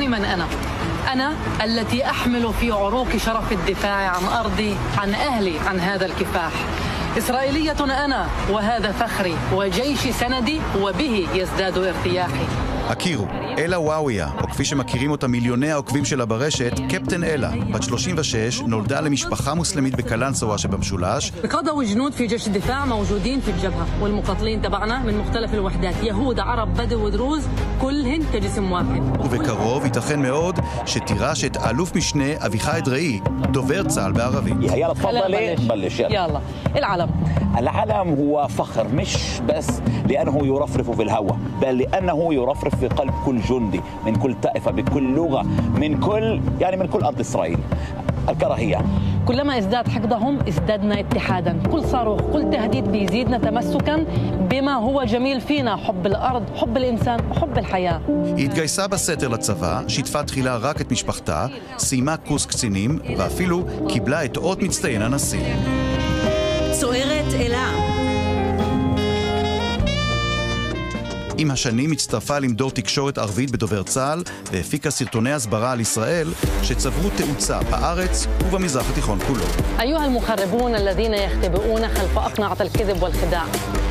أتدرون من أنا التي أحمل في عروق شرف الدفاع عن أرضي، عن أهلي، عن هذا الكفاح. إسرائيلية أنا، وهذا فخري وجيش سندي، وبه يزداد ارتياحي. הכירו, אלה וואוויה, או כפי שמכירים אותה מיליוני העוקבים שלה ברשת, קפטן אלה, בת 36, נולדה למשפחה מוסלמית בקלנסווה שבמשולש. قادة وجنود في جيش الدفاع موجودين في الجبهة، والمقاتلين تبعنا من مختلف الوحدات، يهود، عرب، بدو ودروز، كلهن كجسم واحد. ובקרוב ייתכן מאוד שתירש את אלוף משנה אביחי אדרעי, דובר צה"ל בערבית. يلا تفضلي بلش يلا العلم. العلم هو فخر مش بس لأنه يرفرف في الهواء، بل لأنه يرفرف في قلب كل جندي من كل طائفة بكل لغة من كل أرض إسرائيل. الكراهية كلما ازداد حقدهم ازدادنا اتحادا، كل صاروخ كل تهديد بيزيدنا تمسكا بما هو جميل فينا، حب الأرض، حب الإنسان، حب الحياة. היא התגייסה בסתר לצבא, שיתפה תחילה רק את משפחתה, סיימה קורס קצינים ואפילו קיבלה את אות מצטיין הנשיא. צוערת אלה. עם השנים הצטרפה למדור תקשורת ערבית בדובר צה"ל והפיקה סרטוני הסברה על ישראל שצברו תאוצה בארץ ובמזרח התיכון כולו. أيها المخربون الذين يختبئون خلف أقنعة الكذب والخداع،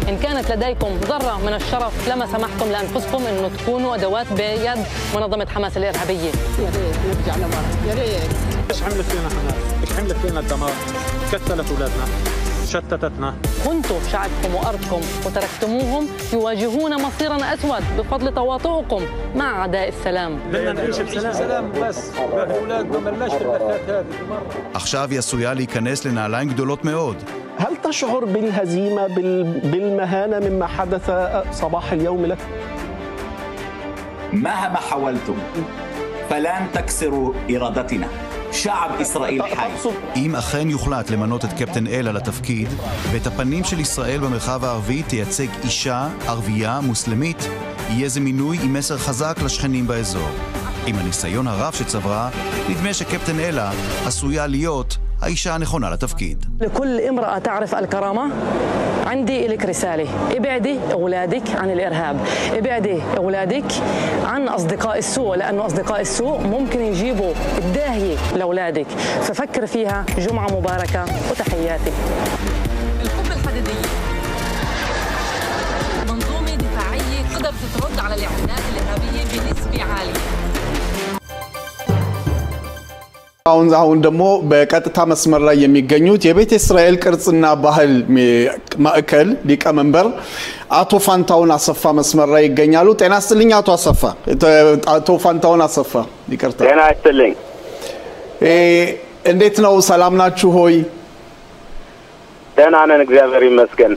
إن كانت لديكم ذرة من الشرف لما سمحتم لأنفسكم أن تكونوا أدوات بيد منظمة حماس الإرهابية. يا ريت نرجع لورا، يا ريت. ايش عملت فينا حماس؟ ايش عملت فينا الدمار؟ قتلت اولادنا، شتتتنا. خنتوا شعبكم وأرضكم وتركتموهم يواجهون مصيرا أسود بفضل تواطؤكم مع أعداء السلام. بدنا نعيش بسلام بس، أولاد ما بلاش البثات هذه. עכשיו היא עשויה להיכנס לנעליים גדולות מאוד. هل تشعر بالهزيمة بالمهانة مما حدث صباح اليوم لك؟ مهما حاولتم فلن تكسروا إرادتنا. شعب إسرائيل حي. אם אכן יוחלט למנות את קפטן אלה לתפקיד, ואת הפנים של ישראל במרחב הערבי תייצג אישה ערבייה מוסלמית, יהיה זה מינוי עם מסר חזק לשכנים באזור. עם הניסיון הרב שצברה, נדמה שקפטן אלה עשויה להיות האישה הנכונה לתפקיד. لكل امرأة تعرف الكرامة عندي لك رسالة، ابعدي أولادك عن الإرهاب، ابعدي أولادك عن أصدقاء السوء، لأنه أصدقاء السوء ممكن يجيبوا الداهية لأولادك، ففكر فيها. جمعة مباركة وتحياتي. الحب الحديدية منظومة دفاعية تقدر ترد على الاعتداءات الإرهابية بنسبة عالية. አሁን ደግሞ በቀጥታ መስመር ላይ የሚገኙት የቤተ እስራኤል ቅርጽና ባህል ማዕከል ሊቀመንበር አቶ ፋንታውን አሰፋ መስመር ላይ ይገኛሉ። ጤና ይስጥልኝ አቶ ፋንታውን አሰፋ። ይቅርታ። ጤና ይስጥልኝ። እንዴት ነው? ሰላም ናችሁ ሆይ? ደህና ነን እግዚአብሔር ይመስገን።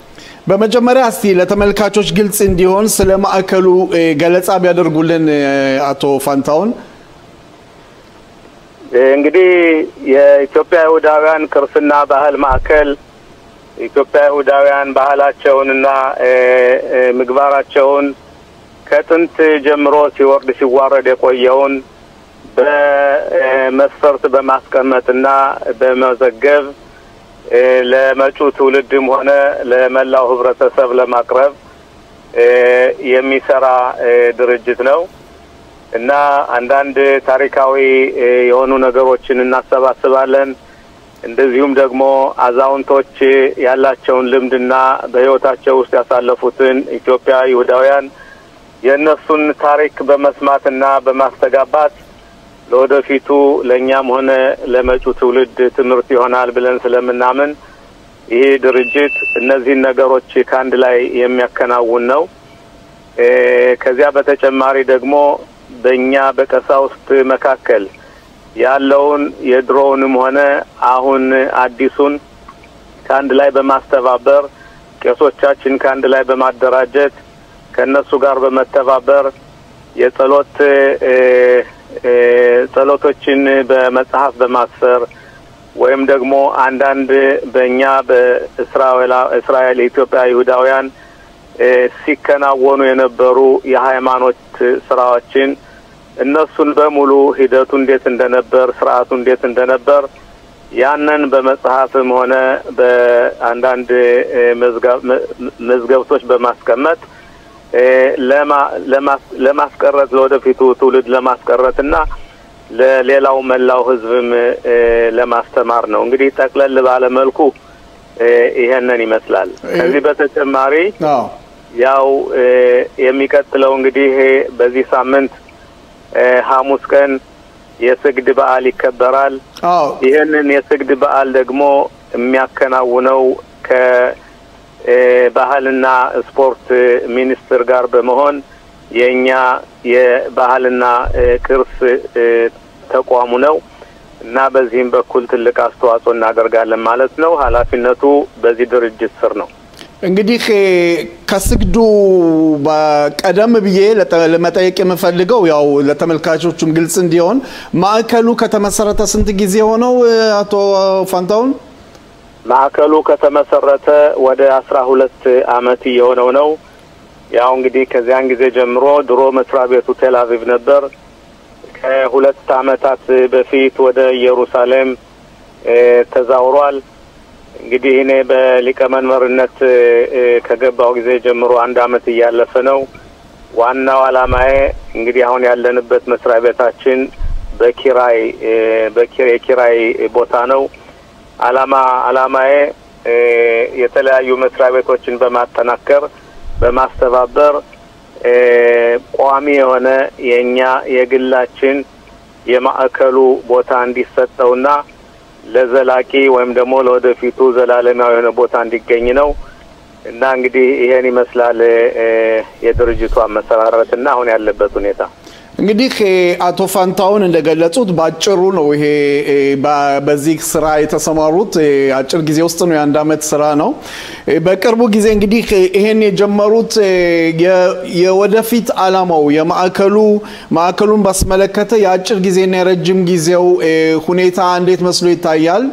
በመጀመሪያ እስቲ ለተመልካቾች ግልጽ እንዲሆን ስለ ማዕከሉ ገለጻ ቢያደርጉልን አቶ ፋንታውን። እንግዲህ የኢትዮጵያ ይሁዳውያን ቅርስና ባህል ማዕከል ኢትዮጵያ ይሁዳውያን ባህላቸውንና ምግባራቸውን ከጥንት ጀምሮ ሲወርድ ሲዋረድ የቆየውን በመስፈርት በማስቀመጥና በመዘገብ ለመጪው ትውልድም ሆነ ለመላው ህብረተሰብ ለማቅረብ የሚሰራ ድርጅት ነው እና አንዳንድ ታሪካዊ የሆኑ ነገሮችን እናሰባስባለን። እንደዚሁም ደግሞ አዛውንቶች ያላቸውን ልምድና በህይወታቸው ውስጥ ያሳለፉትን ኢትዮጵያ ይሁዳውያን የነሱን ታሪክ በመስማትና በማስተጋባት ለወደፊቱ ለኛም ሆነ ለመጪው ትውልድ ትምህርት ይሆናል ብለን ስለምናምን ይሄ ድርጅት እነዚህ ነገሮች ካንድ ላይ የሚያከናውን ነው። ከዚያ በተጨማሪ ደግሞ በእኛ በቀሳውስት መካከል ያለውን የድሮውንም ሆነ አሁን አዲሱን ካንድ ላይ በማስተባበር ቄሶቻችን ካንድ ላይ በማደራጀት ከነሱ ጋር በመተባበር ጸሎቶችን በመጽሐፍ በማስፈር ወይም ደግሞ አንዳንድ በእኛ በእስራኤል ኢትዮጵያ ይሁዳውያን ሲከናወኑ የነበሩ የሃይማኖት ስራዎችን እነሱን በሙሉ ሂደቱ እንዴት እንደነበር ስርዓቱ እንዴት እንደነበር ያንን በመጽሐፍም ሆነ በአንዳንድ መዝገብቶች በማስቀመጥ ለማስቀረት ለወደፊቱ ትውልድ ለማስቀረትና ለሌላው መላው ህዝብም ለማስተማር ነው። እንግዲህ ጠቅለል ባለ መልኩ ይሄንን ይመስላል። ከዚህ በተጨማሪ ያው የሚቀጥለው እንግዲህ በዚህ ሳምንት ሐሙስ ቀን የስግድ በዓል ይከበራል። ይሄንን የስግድ በዓል ደግሞ የሚያከናውነው ከባህልና ስፖርት ሚኒስቴር ጋር በመሆን የኛ የባህልና ቅርስ ተቋሙ ነው እና በዚህም በኩል ትልቅ አስተዋጽኦ እናደርጋለን ማለት ነው። ኃላፊነቱ በዚህ ድርጅት ስር ነው። እንግዲህ ከስግዱ በቀደም ብዬ ለመጠየቅ የምፈልገው ያው ለተመልካቾቹም ግልጽ እንዲሆን ማዕከሉ ከተመሰረተ ስንት ጊዜ ሆነው አቶ ፋንታውን? ማዕከሉ ከተመሰረተ ወደ 12 አመት የሆነው ነው። ያው እንግዲህ ከዚያን ጊዜ ጀምሮ ድሮ መስሪያ ቤቱ ቴል አቪቭ ነበር። ከ2 አመታት በፊት ወደ ኢየሩሳሌም ተዛውሯል። እንግዲህ እኔ በሊቀመንበርነት ከገባው ጊዜ ጀምሮ 1 አመት እያለፈ ነው። ዋናው አላማዬ እንግዲህ አሁን ያለንበት መስሪያ ቤታችን በኪራይ ቦታ ነው። አላማዬ የተለያዩ መስሪያ ቤቶችን በማጠናከር በማስተባበር ቋሚ የሆነ የኛ የግላችን የማዕከሉ ቦታ እንዲሰጠውና ለዘላቂ ወይም ደግሞ ለወደፊቱ ዘላለማዊ የሆነ ቦታ እንዲገኝ ነው እና እንግዲህ ይሄን ይመስላል የድርጅቱ አመሰራረትና አሁን ያለበት ሁኔታ። እንግዲህ አቶ ፋንታውን እንደገለጹት ባጭሩ ነው ይሄ በዚህ ስራ የተሰማሩት አጭር ጊዜ ውስጥ ነው የ1 አመት ስራ ነው። በቅርቡ ጊዜ እንግዲህ ይሄን የጀመሩት የወደፊት አላማው ማዕከሉን ባስመለከተ የአጭር ጊዜና የረጅም ጊዜው ሁኔታ እንዴት መስሎ ይታያል?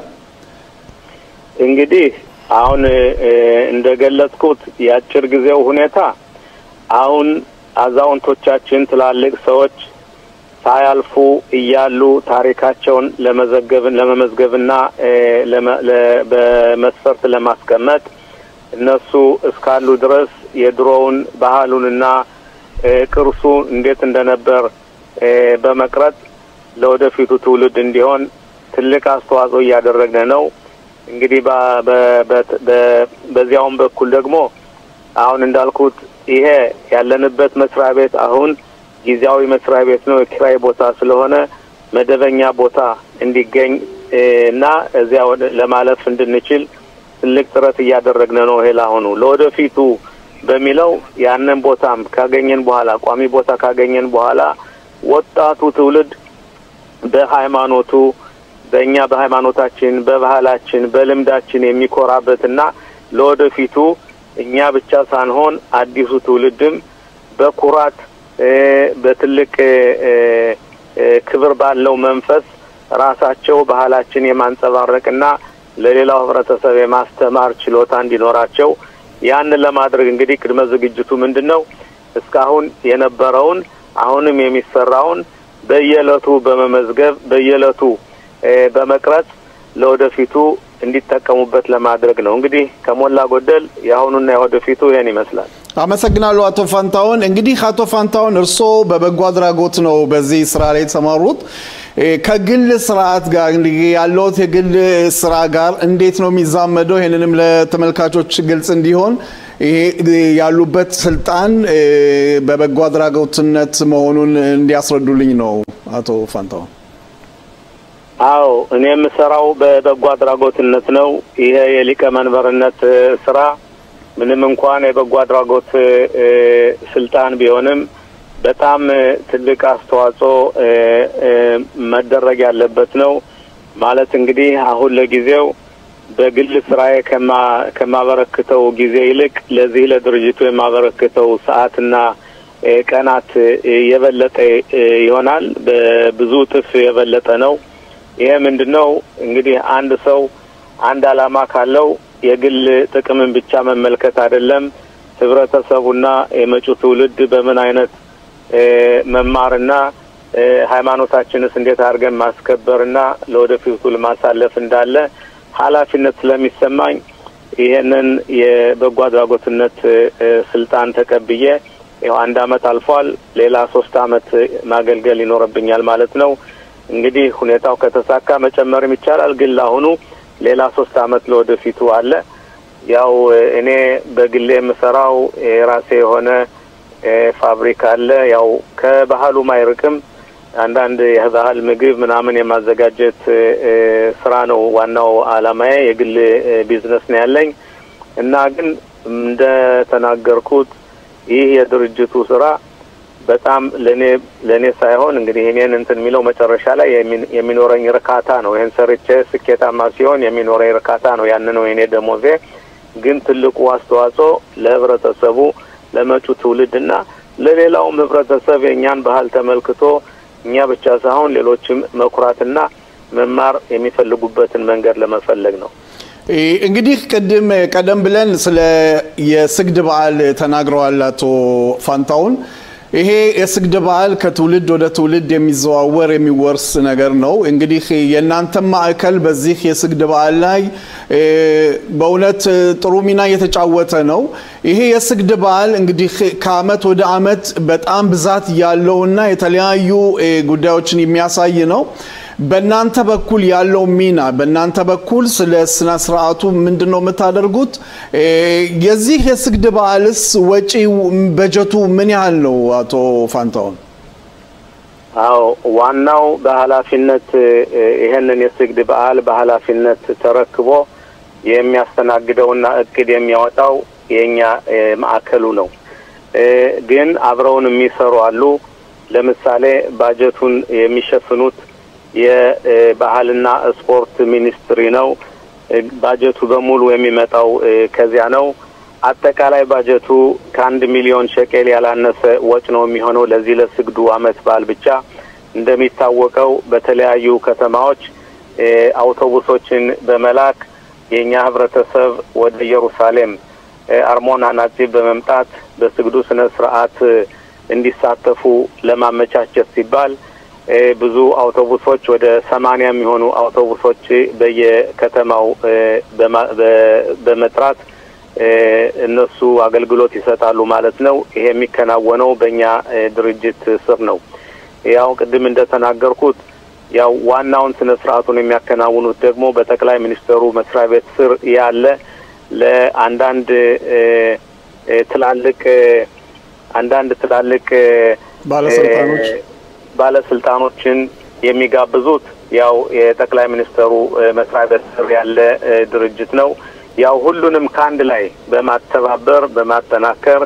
እንግዲህ አሁን እንደገለጽኩት የአጭር ጊዜው ሁኔታ አሁን አዛውንቶቻችን ትላልቅ ሰዎች ሳያልፉ እያሉ ታሪካቸውን ለመመዝገብና በመስፈርት ለማስቀመጥ እነሱ እስካሉ ድረስ የድሮውን ባህሉንና ቅርሱ እንዴት እንደነበር በመቅረጽ ለወደፊቱ ትውልድ እንዲሆን ትልቅ አስተዋጽኦ እያደረግን ነው። እንግዲህ በዚያውም በኩል ደግሞ አሁን እንዳልኩት ይሄ ያለንበት መስሪያ ቤት አሁን ጊዜያዊ መስሪያ ቤት ነው። የኪራይ ቦታ ስለሆነ መደበኛ ቦታ እንዲገኝ እና እዚያ ለማለፍ እንድንችል ትልቅ ጥረት እያደረግን ነው። ይሄ ለአሁኑ ለወደፊቱ በሚለው ያንን ቦታም ካገኘን በኋላ ቋሚ ቦታ ካገኘን በኋላ ወጣቱ ትውልድ በሃይማኖቱ በእኛ በሃይማኖታችን በባህላችን በልምዳችን የሚኮራበትና ለወደፊቱ እኛ ብቻ ሳንሆን አዲሱ ትውልድም በኩራት በትልቅ ክብር ባለው መንፈስ ራሳቸው ባህላችን የማንጸባረቅና ለሌላው ህብረተሰብ የማስተማር ችሎታ እንዲኖራቸው ያን ለማድረግ እንግዲህ ቅድመ ዝግጅቱ ምንድነው? እስካሁን የነበረውን አሁንም የሚሰራውን በየለቱ በመመዝገብ በየለቱ በመቅረጽ ለወደፊቱ እንዲጠቀሙበት ለማድረግ ነው። እንግዲህ ከሞላ ጎደል ያሁኑና የወደፊቱ ይሄን ይመስላል። አመሰግናለሁ አቶ ፋንታውን። እንግዲህ አቶ ፋንታውን እርሶ በበጎ አድራጎት ነው በዚህ ስራ ላይ ተሰማሩት። ከግል ስርዓት ጋር እንግዲህ ያለው የግል ስራ ጋር እንዴት ነው የሚዛመደው? ይሄንንም ለተመልካቾች ግልጽ እንዲሆን ይሄ ያሉበት ስልጣን በበጎ አድራጎትነት መሆኑን እንዲያስረዱልኝ ነው አቶ ፋንታውን። አዎ እኔ የምሰራው በበጎ አድራጎትነት ነው። ይሄ የሊቀመንበርነት ስራ ምንም እንኳን የበጎ አድራጎት ስልጣን ቢሆንም በጣም ትልቅ አስተዋጽኦ መደረግ ያለበት ነው። ማለት እንግዲህ አሁን ለጊዜው በግል ስራዬ ከማበረክተው ጊዜ ይልቅ ለዚህ ለድርጅቱ የማበረክተው ሰዓትና ቀናት የበለጠ ይሆናል። በብዙ ጥፍ የበለጠ ነው። ይሄ ምንድነው እንግዲህ አንድ ሰው አንድ አላማ ካለው የግል ጥቅምን ብቻ መመልከት አይደለም። ህብረተሰቡና የመጪው ትውልድ በምን አይነት መማርና ሃይማኖታችንስ እንዴት አድርገን ማስከበርና ለወደፊቱ ለማሳለፍ እንዳለ ኃላፊነት ስለሚሰማኝ ይሄንን የበጎ አድራጎትነት ስልጣን ተቀብዬ ያው 1 አመት አልፏል ሌላ 3 አመት ማገልገል ይኖርብኛል ማለት ነው እንግዲህ ሁኔታው ከተሳካ መጨመርም ይቻላል ግን ለአሁኑ ሌላ 3 አመት ለወደፊቱ አለ ያው እኔ በግሌ መስራው የራሴ የሆነ ፋብሪካ አለ ያው ከባህሉ ማይርቅም አንዳንድ የባህል ምግብ ምናምን የማዘጋጀት ስራ ነው ዋናው አላማዬ የግል ቢዝነስ ነው ያለኝ እና ግን እንደ ተናገርኩት ይህ የድርጅቱ ስራ በጣም ለኔ ሳይሆን እንግዲህ እኔን እንትን ሚለው መጨረሻ ላይ የሚኖረኝ ርካታ ነው ይሄን ሰርቼ ስኬታማ ሲሆን የሚኖረኝ ርካታ ነው ያን ነው የኔ ደሞዜ ግን ትልቁ አስተዋጽኦ ለህብረተሰቡ ለመጪው ትውልድና ለሌላውም ህብረተሰብ የኛን ባህል ተመልክቶ እኛ ብቻ ሳይሆን ሌሎችም መኩራትና መማር የሚፈልጉበትን መንገድ ለመፈለግ ነው እንግዲህ ቀደም ብለን ስለ የስግድ በዓል ተናግረዋል አቶ ፋንታውን ይሄ የስግድ በዓል ከትውልድ ወደ ትውልድ የሚዘዋወር የሚወርስ ነገር ነው እንግዲህ የናንተ ማዕከል በዚህ የስግድ በዓል ላይ በእውነት ጥሩ ሚና እየተጫወተ ነው ይሄ የስግድ በዓል እንግዲህ ከአመት ወደ አመት በጣም ብዛት ያለውና የተለያዩ ጉዳዮችን የሚያሳይ ነው በእናንተ በኩል ያለው ሚና በእናንተ በኩል ስለ ስነ ስርዓቱ ምንድነው የምታደርጉት የዚህ የስግድ በዓልስ ወጪ በጀቱ ምን ያህል ነው አቶ ፋንታውን አው ዋናው በኃላፊነት ይሄንን የስግድ በዓል በኃላፊነት ተረክቦ የሚያስተናግደውና እቅድ የሚያወጣው የኛ ማዕከሉ ነው ግን አብረውን የሚሰሩ አሉ ለምሳሌ ባጀቱን የሚሸፍኑት የባህልና ስፖርት ሚኒስትሪ ነው ባጀቱ በሙሉ የሚመጣው ከዚያ ነው አጠቃላይ ባጀቱ ከ1 ሚሊዮን ሸቄል ያላነሰ ወጭ ነው የሚሆነው ለዚህ ለስግዱ አመት በዓል ብቻ እንደሚታወቀው በተለያዩ ከተማዎች አውቶቡሶችን በመላክ የኛ ህብረተሰብ ወደ ኢየሩሳሌም አርሞና ናጺብ በመምጣት በስግዱ ስነ ስርዓት እንዲሳተፉ ለማመቻቸት ሲባል ብዙ አውቶቡሶች ወደ 80 የሚሆኑ አውቶቡሶች በየከተማው በመጥራት እነሱ አገልግሎት ይሰጣሉ ማለት ነው ይሄ የሚከናወነው በእኛ ድርጅት ስር ነው ያው ቅድም እንደተናገርኩት ያው ዋናውን ስነ ስርዓቱን የሚያከናውኑት ደግሞ በጠቅላይ ሚኒስትሩ መስሪያ ቤት ስር ያለ ለአንዳንድ ትላልቅ ባለስልጣኖችን የሚጋብዙት ያው የጠቅላይ ሚኒስትሩ መስሪያ ቤት ስር ያለ ድርጅት ነው ያው ሁሉንም ካንድ ላይ በማተባበር በማጠናከር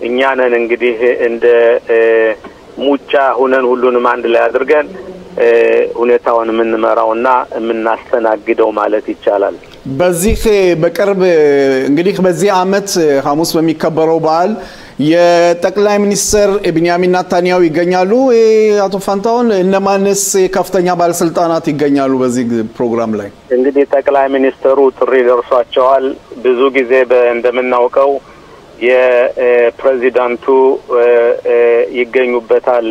እኛንን እንግዲህ እንደ ሙጫ ሆነን ሁሉንም አንድ ላይ አድርገን ሁኔታውን ምንመራውና ምናስተናግደው ማለት ይቻላል በዚህ በቅርብ እንግዲህ በዚህ አመት ሐሙስ በሚከበረው በዓል የጠቅላይ ሚኒስትር ቤንያሚን ኔታንያሁ ይገኛሉ አቶ ፋንታውን እነማንስ ከፍተኛ ባለስልጣናት ይገኛሉ በዚህ ፕሮግራም ላይ እንግዲህ ጠቅላይ ሚኒስትሩ ጥሪ ደርሷቸዋል ብዙ ጊዜ እንደምናውቀው የፕሬዚዳንቱ ይገኙበታል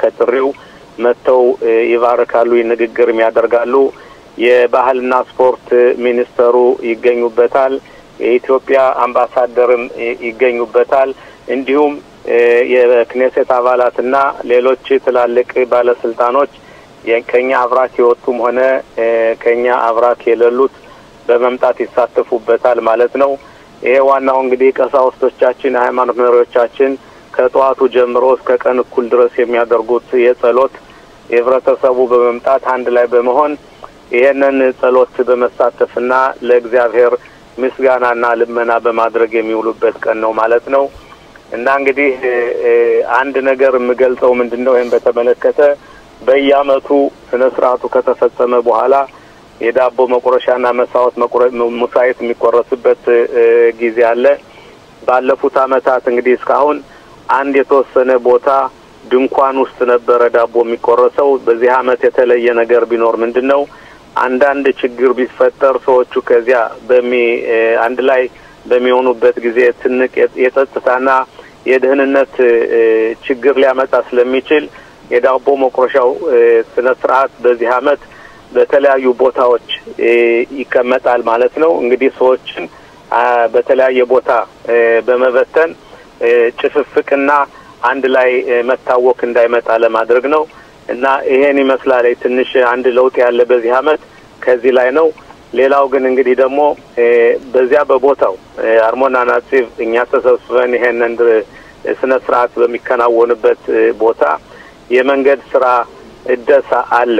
ከጥሪው መተው ይባረካሉ ንግግርም ያደርጋሉ የባህልና ስፖርት ሚኒስትሩ ይገኙበታል የኢትዮጵያ አምባሳደርም ይገኙበታል እንዲሁም የክኔሴት አባላትና ሌሎች ትላልቅ ባለስልጣኖች የከኛ አብራክ የወጡም ሆነ ከኛ አብራክ የሌሉት በመምጣት ይሳተፉበታል ማለት ነው ይሄ ዋናው እንግዲህ ቀሳውስቶቻችን ሃይማኖት መሪዎቻችን ከጧቱ ጀምሮ እስከ ቀን እኩል ድረስ የሚያደርጉት የጸሎት የህብረተሰቡ በመምጣት አንድ ላይ በመሆን ይሄንን ጸሎት በመሳተፍና ለእግዚአብሔር ምስጋናና ልመና በማድረግ የሚውሉበት ቀን ነው ማለት ነው እና እንግዲህ አንድ ነገር የምገልጸው ምንድነው ይሄን በተመለከተ በየአመቱ ስነ ስርዓቱ ከተፈጸመ በኋላ የዳቦ መቆረሻና ሙሳይት የሚቆረስበት ጊዜ አለ ባለፉት አመታት እንግዲህ እስካሁን አንድ የተወሰነ ቦታ ድንኳን ውስጥ ነበር ዳቦ የሚቆረሰው በዚህ አመት የተለየ ነገር ቢኖር ምንድነው አንዳንድ ችግር ቢፈጠር ሰዎቹ ከዚያ አንድ ላይ በሚሆኑበት ጊዜ ትንቅ የጸጥታና የደህንነት ችግር ሊያመጣ ስለሚችል የዳቦ መቆረሻው ስነ ስርዓት በዚህ አመት በተለያዩ ቦታዎች ይከመጣል ማለት ነው እንግዲህ ሰዎችን በተለያየ ቦታ በመበተን ጭፍፍቅና አንድ ላይ መታወክ እንዳይመጣ ለማድረግ ነው እና ይሄን ይመስላል ትንሽ አንድ ለውጥ ያለ በዚህ አመት ከዚህ ላይ ነው። ሌላው ግን እንግዲህ ደግሞ በዚያ በቦታው አርሞና ናጽብ እኛ ተሰብስበን ይሄንን ስነ ስርዓት በሚከናወንበት ቦታ የመንገድ ስራ እደሳ አለ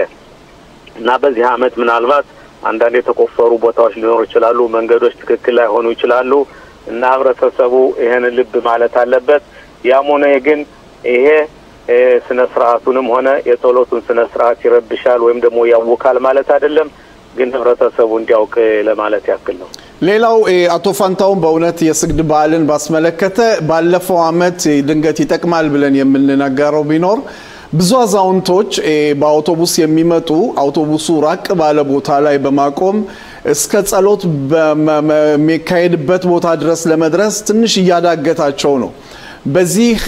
እና በዚህ አመት ምናልባት አንዳንድ የተቆፈሩ ቦታዎች ሊኖሩ ይችላሉ፣ መንገዶች ትክክል ላይ ሆኑ ይችላሉ እና ህብረተሰቡ ይሄን ልብ ማለት አለበት። ያም ሆነ ግን ይሄ ስነ ስርዓቱንም ሆነ የጸሎቱን ስነ ስርዓት ይረብሻል ወይም ደግሞ ያውካል ማለት አይደለም፣ ግን ህብረተሰቡ እንዲያውቅ ለማለት ያክል ነው። ሌላው አቶ ፋንታውን በእውነት የስግድ በዓልን ባስመለከተ ባለፈው አመት ድንገት ይጠቅማል ብለን የምንነጋረው ቢኖር ብዙ አዛውንቶች በአውቶቡስ የሚመጡ አውቶቡሱ ራቅ ባለ ቦታ ላይ በማቆም እስከ ጸሎት በሚካሄድበት ቦታ ድረስ ለመድረስ ትንሽ እያዳገታቸው ነው። በዚህ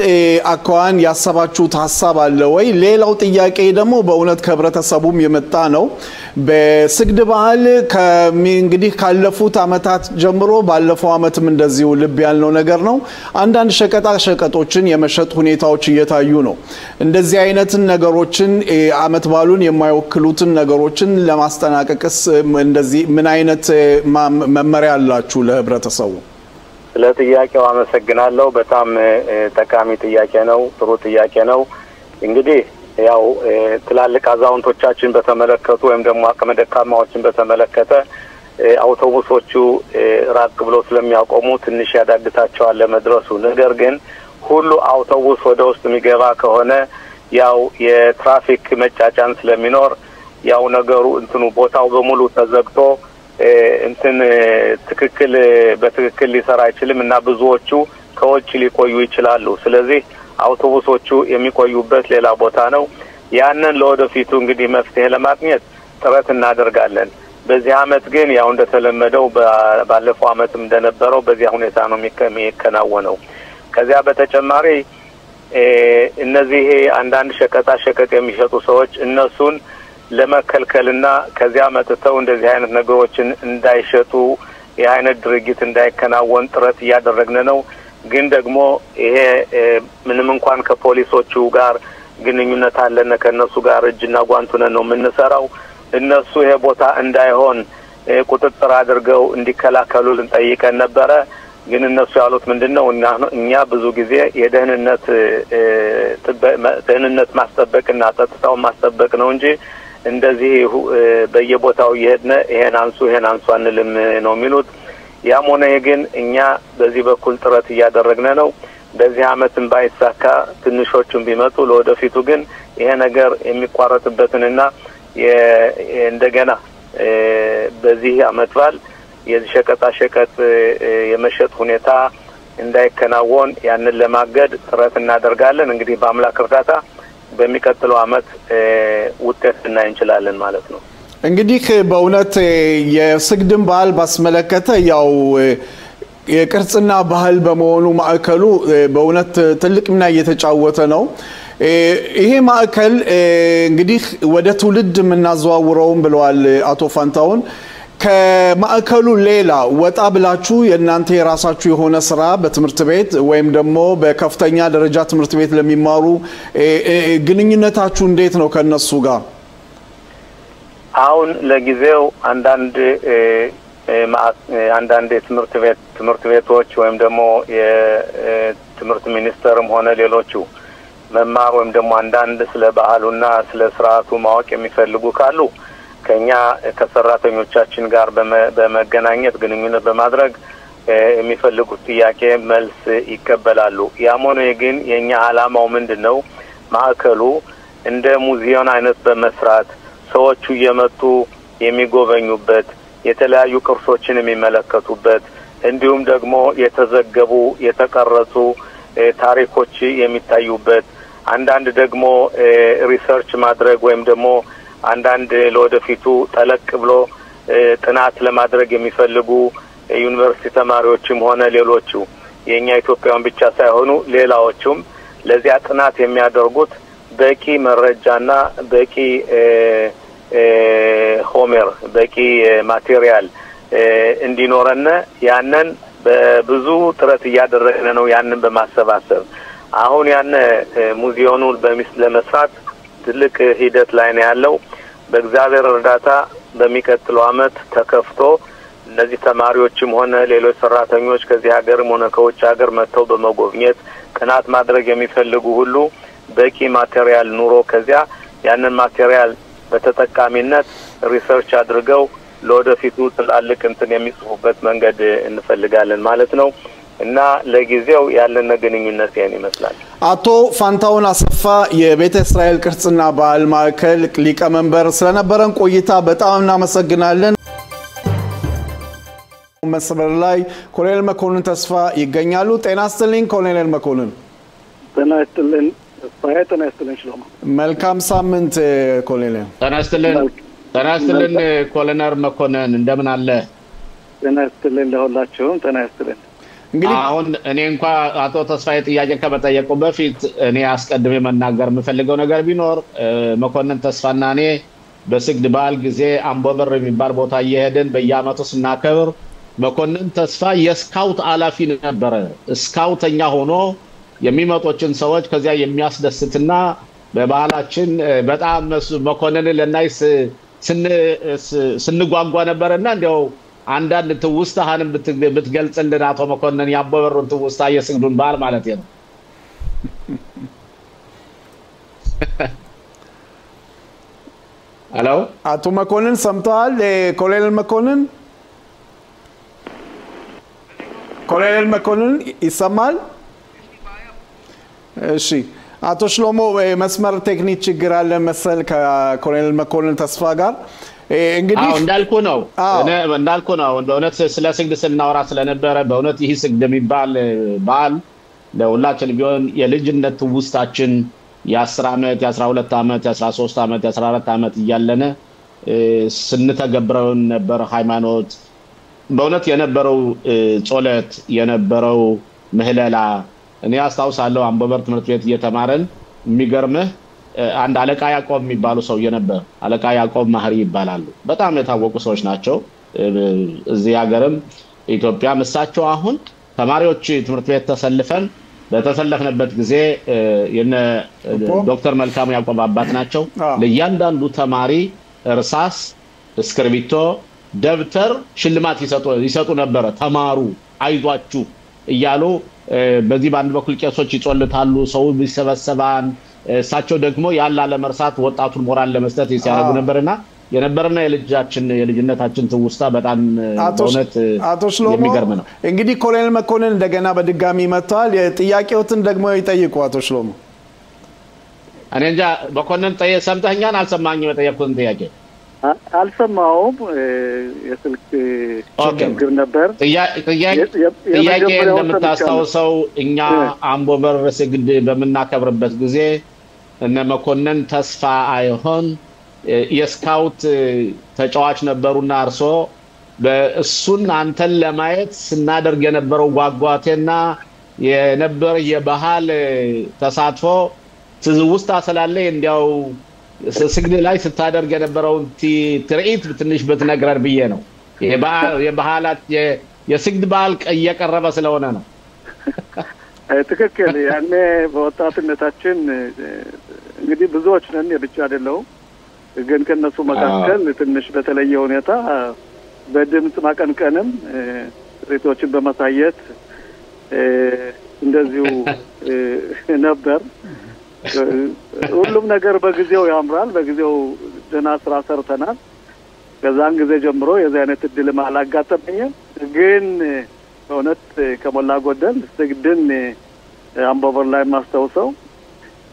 አኳን ያሰባችሁት ሐሳብ አለ ወይ? ሌላው ጥያቄ ደግሞ በእውነት ከህብረተሰቡም የመጣ ነው። በስግድ በዓል እንግዲህ ካለፉት አመታት ጀምሮ ባለፈው አመትም እንደዚሁ ልብ ያልነው ነገር ነው። አንዳንድ ሸቀጣ ሸቀጦችን የመሸጥ ሁኔታዎች እየታዩ ነው። እንደዚህ አይነትን ነገሮችን አመት ባሉን የማይወክሉትን ነገሮችን ለማስጠናቀቅስ እንደዚህ ምን አይነት መመሪያ አላችሁ ለህብረተሰቡ? ለጥያቄው አመሰግናለሁ። በጣም ጠቃሚ ጥያቄ ነው። ጥሩ ጥያቄ ነው። እንግዲህ ያው ትላልቅ አዛውንቶቻችን በተመለከቱ ወይም ደግሞ አቅመ ደካማዎችን በተመለከተ አውቶቡሶቹ ራቅ ብሎ ስለሚያቆሙ ትንሽ ያዳግታቸዋል ለመድረሱ። ነገር ግን ሁሉ አውቶቡስ ወደ ውስጥ የሚገባ ከሆነ ያው የትራፊክ መጫጫን ስለሚኖር ያው ነገሩ ቦታው በሙሉ ተዘግቶ በትክክል ሊሰራ አይችልም እና ብዙዎቹ ከውጭ ሊቆዩ ይችላሉ። ስለዚህ አውቶቡሶቹ የሚቆዩበት ሌላ ቦታ ነው። ያንን ለወደፊቱ እንግዲህ መፍትሄ ለማግኘት ጥረት እናደርጋለን። በዚህ አመት ግን ያው እንደተለመደው ባለፈው አመትም እንደነበረው በዚያ ሁኔታ ነው የሚከናወነው። ከዚያ በተጨማሪ እነዚህ አንዳንድ ሸቀጣ ሸቀጥ የሚሸጡ ሰዎች እነሱን ለመከልከልና ከዚያ መጥተው እንደዚህ አይነት ነገሮችን እንዳይሸጡ የአይነት ድርጊት እንዳይከናወን ጥረት እያደረግን ነው። ግን ደግሞ ይሄ ምንም እንኳን ከፖሊሶቹ ጋር ግንኙነት አለን ከነሱ ጋር እጅና ጓንት ሆነን ነው የምንሰራው። እነሱ ይሄ ቦታ እንዳይሆን ቁጥጥር አድርገው እንዲከላከሉልን ጠይቀን ነበረ። ግን እነሱ ያሉት ምንድነው እኛ ብዙ ጊዜ የደህንነት ማስጠበቅና ጸጥታውን ማስጠበቅ ነው እንጂ እንደዚህ በየቦታው ይሄድነ ይሄን አንሱ አንልም ነው የሚሉት። ያም ሆነ ግን እኛ በዚህ በኩል ጥረት እያደረግን ነው። በዚህ አመትም ባይሳካ ትንሾቹም ቢመጡ ለወደፊቱ ግን ይሄ ነገር የሚቋረጥበትንና እንደገና በዚህ አመት በዓል የሸቀጣ ሸቀጥ የመሸጥ ሁኔታ እንዳይከናወን ያንን ለማገድ ጥረት እናደርጋለን። እንግዲህ በአምላክ እርዳታ በሚቀጥለው አመት ውጤት እናይ እንችላለን ማለት ነው። እንግዲህ በእውነት የስግድን በዓል ባስመለከተ ያው የቅርጽና ባህል በመሆኑ ማዕከሉ በእውነት ትልቅ ሚና እየተጫወተ ነው። ይሄ ማዕከል እንግዲህ ወደ ትውልድ የምናዘዋውረውም ብለዋል አቶ ፋንታውን። ከማዕከሉ ሌላ ወጣ ብላችሁ የእናንተ የራሳችሁ የሆነ ስራ በትምህርት ቤት ወይም ደግሞ በከፍተኛ ደረጃ ትምህርት ቤት ለሚማሩ ግንኙነታችሁ እንዴት ነው ከነሱ ጋር? አሁን ለጊዜው አንዳንድ ትምህርት ቤቶች ወይም ደግሞ የትምህርት ሚኒስቴርም ሆነ ሌሎቹ መማር ወይም ደግሞ አንዳንድ ስለ ባህሉና ስለ ስርዓቱ ማወቅ የሚፈልጉ ካሉ ከኛ ከሰራተኞቻችን ጋር በመገናኘት ግንኙነት በማድረግ የሚፈልጉት ጥያቄ መልስ ይቀበላሉ። ያም ሆነ ግን የኛ ዓላማው ምንድነው? ማዕከሉ እንደ ሙዚየም አይነት በመስራት ሰዎቹ እየመጡ የሚጎበኙበት የተለያዩ ቅርሶችን የሚመለከቱበት እንዲሁም ደግሞ የተዘገቡ የተቀረጹ ታሪኮች የሚታዩበት አንዳንድ ደግሞ ሪሰርች ማድረግ ወይም ደግሞ አንዳንድ ለወደፊቱ ጠለቅ ብሎ ጥናት ለማድረግ የሚፈልጉ ዩኒቨርሲቲ ተማሪዎችም ሆነ ሌሎቹ የኛ ኢትዮጵያውያን ብቻ ሳይሆኑ ሌላዎቹም ለዚያ ጥናት የሚያደርጉት በቂ መረጃና በቂ በቂ ማቴሪያል እንዲኖርና ያንን በብዙ ጥረት ያደረግነ ነው ያንን በማሰባሰብ አሁን ያነ ሙዚየሙን ለመስራት ትልቅ ሂደት ላይ ነው ያለው በእግዚአብሔር እርዳታ በሚቀጥለው አመት ተከፍቶ እነዚህ ተማሪዎችም ሆነ ሌሎች ሰራተኞች ከዚህ ሀገርም ሆነ ከውጭ ሀገር መጥተው በመጎብኘት ጥናት ማድረግ የሚፈልጉ ሁሉ በቂ ማቴሪያል ኑሮ ከዚያ ያንን ማቴሪያል በተጠቃሚነት ሪሰርች አድርገው ለወደፊቱ ትላልቅ እንትን የሚጽፉበት መንገድ እንፈልጋለን ማለት ነው እና ለጊዜው ያለን ግንኙነት ያን ይመስላል። አቶ ፋንታውን አሰፋ የቤተ እስራኤል ቅርጽና ባህል ማዕከል ሊቀመንበር ስለነበረን ቆይታ በጣም እናመሰግናለን። መስመር ላይ ኮሎኔል መኮንን ተስፋ ይገኛሉ። ጤና ይስጥልኝ ኮሎኔል መኮንን። ጤና ይስጥልኝ ተስፋዬ። ጤና ይስጥልኝ ሽሎማ። መልካም ሳምንት ኮሎኔል። ጤና ይስጥልኝ ኮሎኔል መኮንን እንደምን አለ? ጤና ይስጥልኝ ለሁላችሁም ጤና ይስጥልኝ። እንግዲህ አሁን እኔ እንኳን አቶ ተስፋዬ ጥያቄ ከመጠየቁ በፊት እኔ አስቀድሜ መናገር የምፈልገው ነገር ቢኖር መኮንን ተስፋና እኔ በስግድ በዓል ጊዜ አምቦበር የሚባል ቦታ እየሄድን በየዓመቱ ስናከብር መኮንን ተስፋ የስካውት አላፊ ነበረ። ስካውተኛ ሆኖ የሚመጡትን ሰዎች ከዚያ የሚያስደስትና በባህላችን በጣም መኮንን ለናይ ስንጓጓ ነበርና እንዲያው አንዳንድ ትውስታህንም ብትገልጽልን አቶ መኮንን ያቦበሩን ትውስታ የስግዱን በዓል ማለት ነው። ሄሎ አቶ መኮንን ሰምተዋል? ኮሎኔል መኮንን ኮሎኔል መኮንን ይሰማል? እሺ አቶ ሽሎሞ መስመር ቴክኒክ ችግር አለ መሰል ከኮሎኔል መኮንን ተስፋ ጋር እንግዲህ እንዳልኩ ነው በእውነት ስለ ስግድ ስናወራ ስለነበረ በእውነት ይህ ስግድ የሚባል በዓል ለሁላችን ቢሆን የልጅነት ውስጣችን የ10 አመት የ12 አመት የ13 አመት የ14 አመት እያለነ ስንተገብረው ነበር ሃይማኖት በእውነት የነበረው ጾለት የነበረው ምህለላ እኔ አስታውሳለሁ አምቦበር ትምህርት ቤት እየተማረን የሚገርምህ አንድ አለቃ ያዕቆብ የሚባሉ ሰው የነበር አለቃ ያዕቆብ ማህሪ ይባላሉ በጣም የታወቁ ሰዎች ናቸው እዚህ ሀገርም ኢትዮጵያ መሳቸው አሁን ተማሪዎች ትምህርት ቤት ተሰልፈን በተሰለፍነበት ጊዜ የነ ዶክተር መልካሙ ያዕቆብ አባት ናቸው ለእያንዳንዱ ተማሪ እርሳስ እስክሪብቶ ደብተር ሽልማት ይሰጡ ነበር ተማሩ አይዟችሁ እያሉ በዚህ ባንድ በኩል ቄሶች ይጾልታሉ ሰው ቢሰበሰባን እሳቸው ደግሞ ያላ ለመርሳት ወጣቱን ሞራል ለመስጠት ይያደርጉ ነበርና የነበርና የልጅነታችን ትውስታ በጣም በእውነት የሚገርም ነው። እንግዲህ ኮሎኔል መኮንን እንደገና በድጋሚ መጥቷል። የጥያቄዎትን ደግሞ ይጠይቁ አቶ ሽሎሞ። እኔ እንጃ መኮንን ሰምተኛን አልሰማኝም የጠየቁትን ጥያቄ አልሰማውም የስልክ ችግር ነበር። ጥያቄ እንደምታስታውሰው እኛ አምቦበር ስግድ በመናከብርበት ጊዜ እነ መኮንን ተስፋ አይሆን የስካውት ተጫዋች ነበሩና አርሶ በእሱን አንተን ለማየት ስናደርግ የነበረው ጓጓቴና የነበር የባህል ተሳትፎ ትውስታ ስላለ እንዲያው ስግድ ላይ ስታደርግ የነበረው ትርኢት ትንሽ በትነግረር ብዬ ነው። የባህላት የስግድ ባህል እየቀረበ ስለሆነ ነው። ትክክል። ያኔ በወጣትነታችን እንግዲህ ብዙዎች ነን የብቻ አይደለው ግን ከነሱ መካከል ትንሽ በተለየ ሁኔታ በድምጽ ማቀንቀንም ሪቶችን በማሳየት እንደዚሁ ነበር። ሁሉም ነገር በጊዜው ያምራል። በጊዜው ደና ስራ ሰርተናል። ከዛን ጊዜ ጀምሮ የዚህ አይነት እድል አላጋጠመኝም። ግን በእውነት ከሞላ ጎደል ስግድን አምቦበር ላይ ማስተውሰው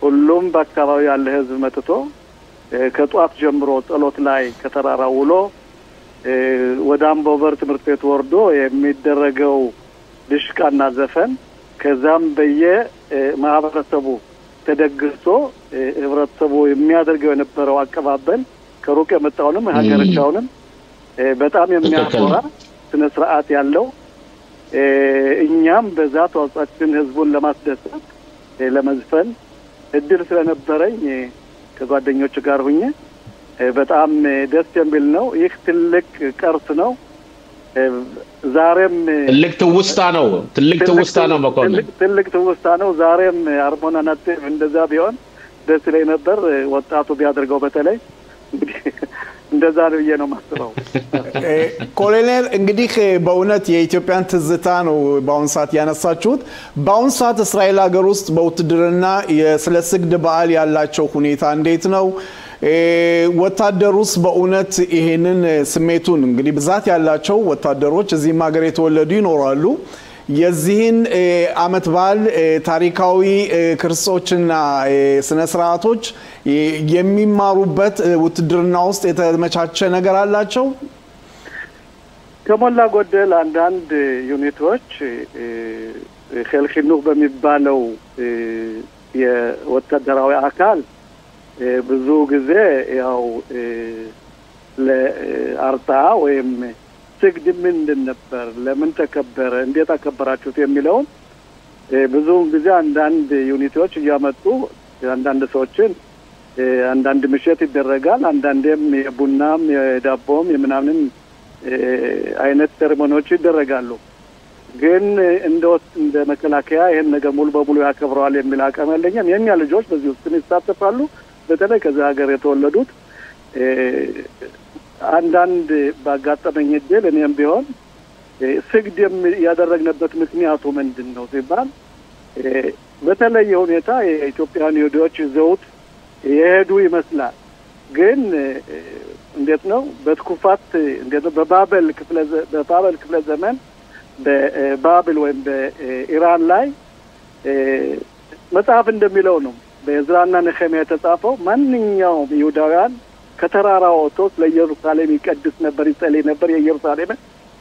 ሁሉም በአካባቢው ያለ ህዝብ መጥቶ ከጧት ጀምሮ ጸሎት ላይ ከተራራው ውሎ ወደ አምቦበር ትምህርት ቤት ወርዶ የሚደረገው ድሽቃና ዘፈን ከዛም ማህበረሰቡ ተደግሶ ህብረተሰቡ የሚያደርገው የነበረው አቀባበል ከሩቅ የመጣውንም ሀገርቻውንም በጣም የሚያኮራ ስነ ስርዓት ያለው እኛም በዛ ተዋጽኦችን ህዝቡን ለማስደሰት ለመዝፈን እድል ስለነበረኝ ከጓደኞች ጋር ሆኜ በጣም ደስ የሚል ነው። ይህ ትልቅ ቅርስ ነው። ዛሬም ትልቅ ትውስታ ነው መኮንን ትልቅ ትውስታ ነው ዛሬም አርሞና ናቴቭ እንደዛ ቢሆን ደስ ይለኝ ነበር ወጣቱ ቢያደርገው በተለይ እንደዛ ነው ማስበው ኮሎኔል እንግዲህ በእውነት የኢትዮጵያን ትዝታ ነው በአሁን ሰዓት ያነሳችሁት በአሁን ሰዓት እስራኤል ሀገር ውስጥ በውትድርና ስለ ስግድ በዓል ያላቸው ሁኔታ እንዴት ነው ወታደሩስ በእውነት ይሄንን ስሜቱን እንግዲህ ብዛት ያላቸው ወታደሮች እዚህም ሀገር የተወለዱ ይኖራሉ የዚህን አመት በዓል ታሪካዊ ክርስቶችና ስነ ስርዓቶች የሚማሩበት ውትድርና ውስጥ የተመቻቸ ነገር አላቸው ከሞላ ጎደል አንዳንድ ዩኒቶች ኸልኺኑህ በሚባለው የወታደራዊ አካል ብዙ ጊዜ ያው ለአርታ ወይም ስግድ ምንድን ነበር ለምን ተከበረ እንዴት አከበራችሁት የሚለው ብዙ ጊዜ አንዳንድ ዩኒቶች እያመጡ አንዳንድ ሰዎችን አንዳንድ ምሽት ይደረጋል አንዳንዴም የቡናም የዳቦም የምናምን አይነት ሴሬሞኒዎች ይደረጋሉ ግን እንደ መከላከያ ይሄን ነገር ሙሉ በሙሉ ያከብራል የሚል አቋም የለኝም የኛ ልጆች በዚህ ውስጥ ይሳተፋሉ በተለይ ከዛ ሀገር የተወለዱት አንዳንድ ባጋጠመኝ እድል እኔም ቢሆን ስግድ ያደረግነበት ምክንያቱ ምንድነው ሲባል በተለየ ሁኔታ የኢትዮጵያን ይሁዶች ዘውት የሄዱ ይመስላል ግን እንዴት ነው በትኩፋት እንዴት ነው በባብል ክፍለ ዘመን በባብል ወይም በኢራን ላይ መጽሐፍ እንደሚለው ነው በእዝራና ነህምያ የተጻፈው ማንኛውም ይሁዳውያን ከተራራው ወጥቶ ለኢየሩሳሌም ይቀድስ ነበር ይጸልይ ነበር የኢየሩሳሌም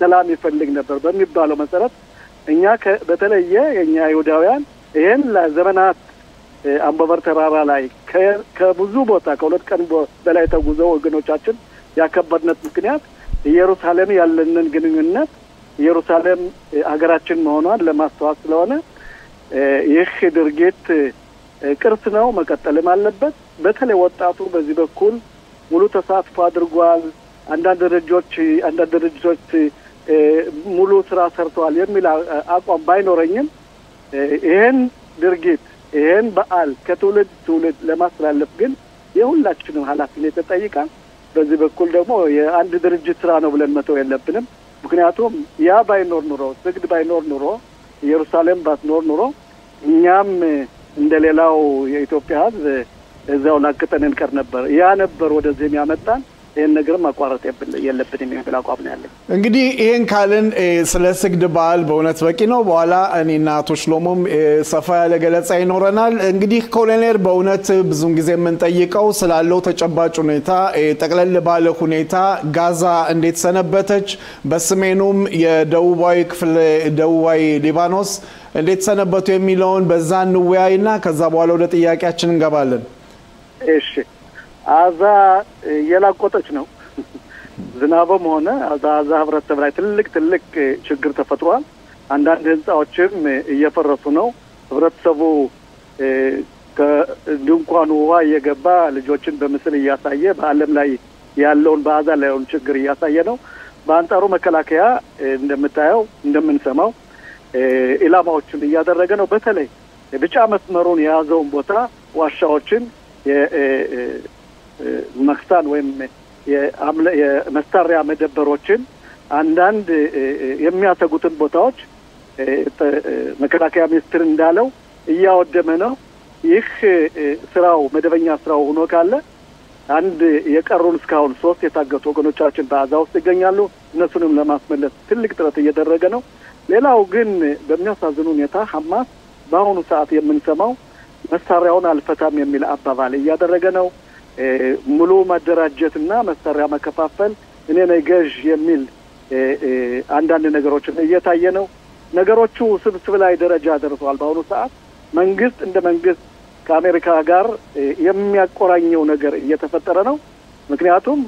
ሰላም ይፈልግ ነበር በሚባለው መሰረት እኛ በተለየ የኛ ይሁዳውያን ይሄን ለዘመናት አምባበር ተራራ ላይ ከብዙ ቦታ ከሁለት ቀን በላይ ተጉዘው ወገኖቻችን ያከበርነት ምክንያት ኢየሩሳሌም ያለንን ግንኙነት ኢየሩሳሌም ሀገራችን መሆኗን ለማስተዋወቅ ስለሆነ ይህ ድርጊት ቅርስ ነው መቀጠልም አለበት በተለይ ወጣቱ በዚህ በኩል ሙሉ ተሳትፎ አድርጓል አንዳንድ ድርጅቶች ሙሉ ስራ ሰርተዋል የሚል አቋም ባይኖረኝም ይሄን ድርጊት ይሄን በዓል ከትውልድ ለማስተላለፍ ግን የሁላችንም ኃላፊነት ተጠይቃል በዚህ በኩል ደግሞ የአንድ ድርጅት ስራ ነው ብለን መተው የለብንም ምክንያቱም ያ ባይኖር ኑሮ ስግድ ባይኖር ኑሮ ኢየሩሳሌም ባትኖር ኑሮ እኛም እንደሌላው የኢትዮጵያ ህዝብ እዛው ላቀጠን እንቀር ነበር ያ ነበር ወደዚህ የሚያመጣን ይሄን ነገር ማቋረጥ የለብንም የሚል አቋም ነው ያለኝ እንግዲህ ይሄን ካልን ስለ ስግድ በዓል በእውነት በቂ ነው በኋላ እኔና አቶ ሽሎሞም ሰፋ ያለ ገለጻ ይኖረናል እንግዲህ ኮሎኔል በእውነት ብዙን ጊዜ የምንጠይቀው ስላለው ተጨባጭ ሁኔታ ጠቅለል ባለ ሁኔታ ጋዛ እንዴት ሰነበተች በሰሜኑም የደቡባዊ ሊባኖስ እንዴት ሰነበቱ የሚለውን በዛ እንወያይና ከዛ በኋላ ወደ ጥያቄያችን እንገባለን እሺ አዛ የላቆጠች ነው ዝናብም ሆነ አዛ ህብረተሰብ ላይ ትልቅ ችግር ተፈጥሯል አንዳንድ ህንጻዎችም እየፈረሱ ነው ህብረተሰቡ ከድንኳኑ ውሃ እየገባ ልጆችን በምስል እያሳየ በአለም ላይ ያለውን በአዛ ላይ ያለውን ችግር እያሳየ ነው በአንጻሩ መከላከያ እንደምታየው እንደምንሰማው ኢላማዎችን እያደረገ ነው በተለይ ብቻ መስመሩን የያዘውን ቦታ ዋሻዎችን የመክሳን ወይም የመሳሪያ መደበሮችን አንዳንድ የሚያሰጉትን ቦታዎች መከላከያ ሚኒስትር እንዳለው እያወደመ ነው ይህ ስራው መደበኛ ስራው ሆኖ ካለ አንድ የቀሩን እስካሁን 3 የታገቱ ወገኖቻችን በአዛ ውስጥ ይገኛሉ እነሱንም ለማስመለስ ትልቅ ጥረት እየተደረገ ነው ሌላው ግን በሚያሳዝን ሁኔታ ሐማስ በአሁኑ ሰዓት የምንሰማው መሳሪያውን አልፈታም የሚል አባባል እያደረገ ነው ሙሉ ማደራጀትና መሳሪያ መከፋፈል እኔ ነኝ ገዥ የሚል አንዳንድ ነገሮችን እየታየ ነው ነገሮቹ ስብስብ ላይ ደረጃ ደርሰዋል በአሁኑ ሰዓት መንግስት እንደ መንግስት ከአሜሪካ ጋር የሚያቆራኘው ነገር እየተፈጠረ ነው ምክንያቱም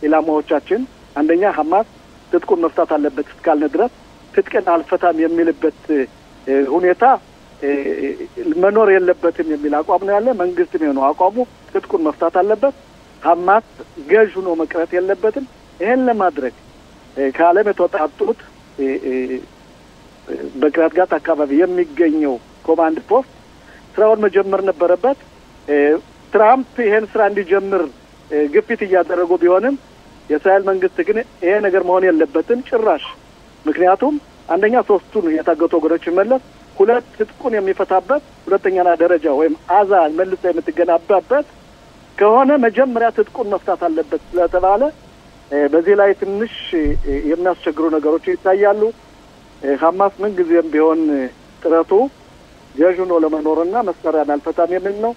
ኢላማዎቻችን አንደኛ ሐማስ ትጥቁን መፍታት አለበት እስካልነ ድረስ ትጥቅን አልፈታም የሚልበት ሁኔታ መኖር የለበትም የሚል አቋም ነው ያለ መንግስትም ነው አቋሙ ትጥቁን መፍታት አለበት ሐማስ ገዥ ሆኖ መቅረት የለበትም ይሄን ለማድረግ ከዓለም የተወጣጡት በቅራት ጋት አካባቢ የሚገኘው ኮማንድ ፖስት ስራውን መጀመር ነበረበት። ትራምፕ ይሄን ስራ እንዲጀምር ግፊት እያደረጉ ቢሆንም የእስራኤል መንግስት ግን ይሄ ነገር መሆን የለበትም ጭራሽ። ምክንያቱም አንደኛ ሶስቱን የታገቱ ወገኖች መለስ፣ ሁለት ትጥቁን የሚፈታበት ሁለተኛ ደረጃ ወይም አዛ መልሶ የምትገናባበት ከሆነ መጀመሪያ ትጥቁን መፍታት አለበት ስለተባለ በዚህ ላይ ትንሽ የሚያስቸግሩ ነገሮች ይታያሉ። ሐማስ ምን ጊዜም ቢሆን ጥረቱ ገዥኖ ለመኖርና መሳሪያን አልፈታም የሚል ነው።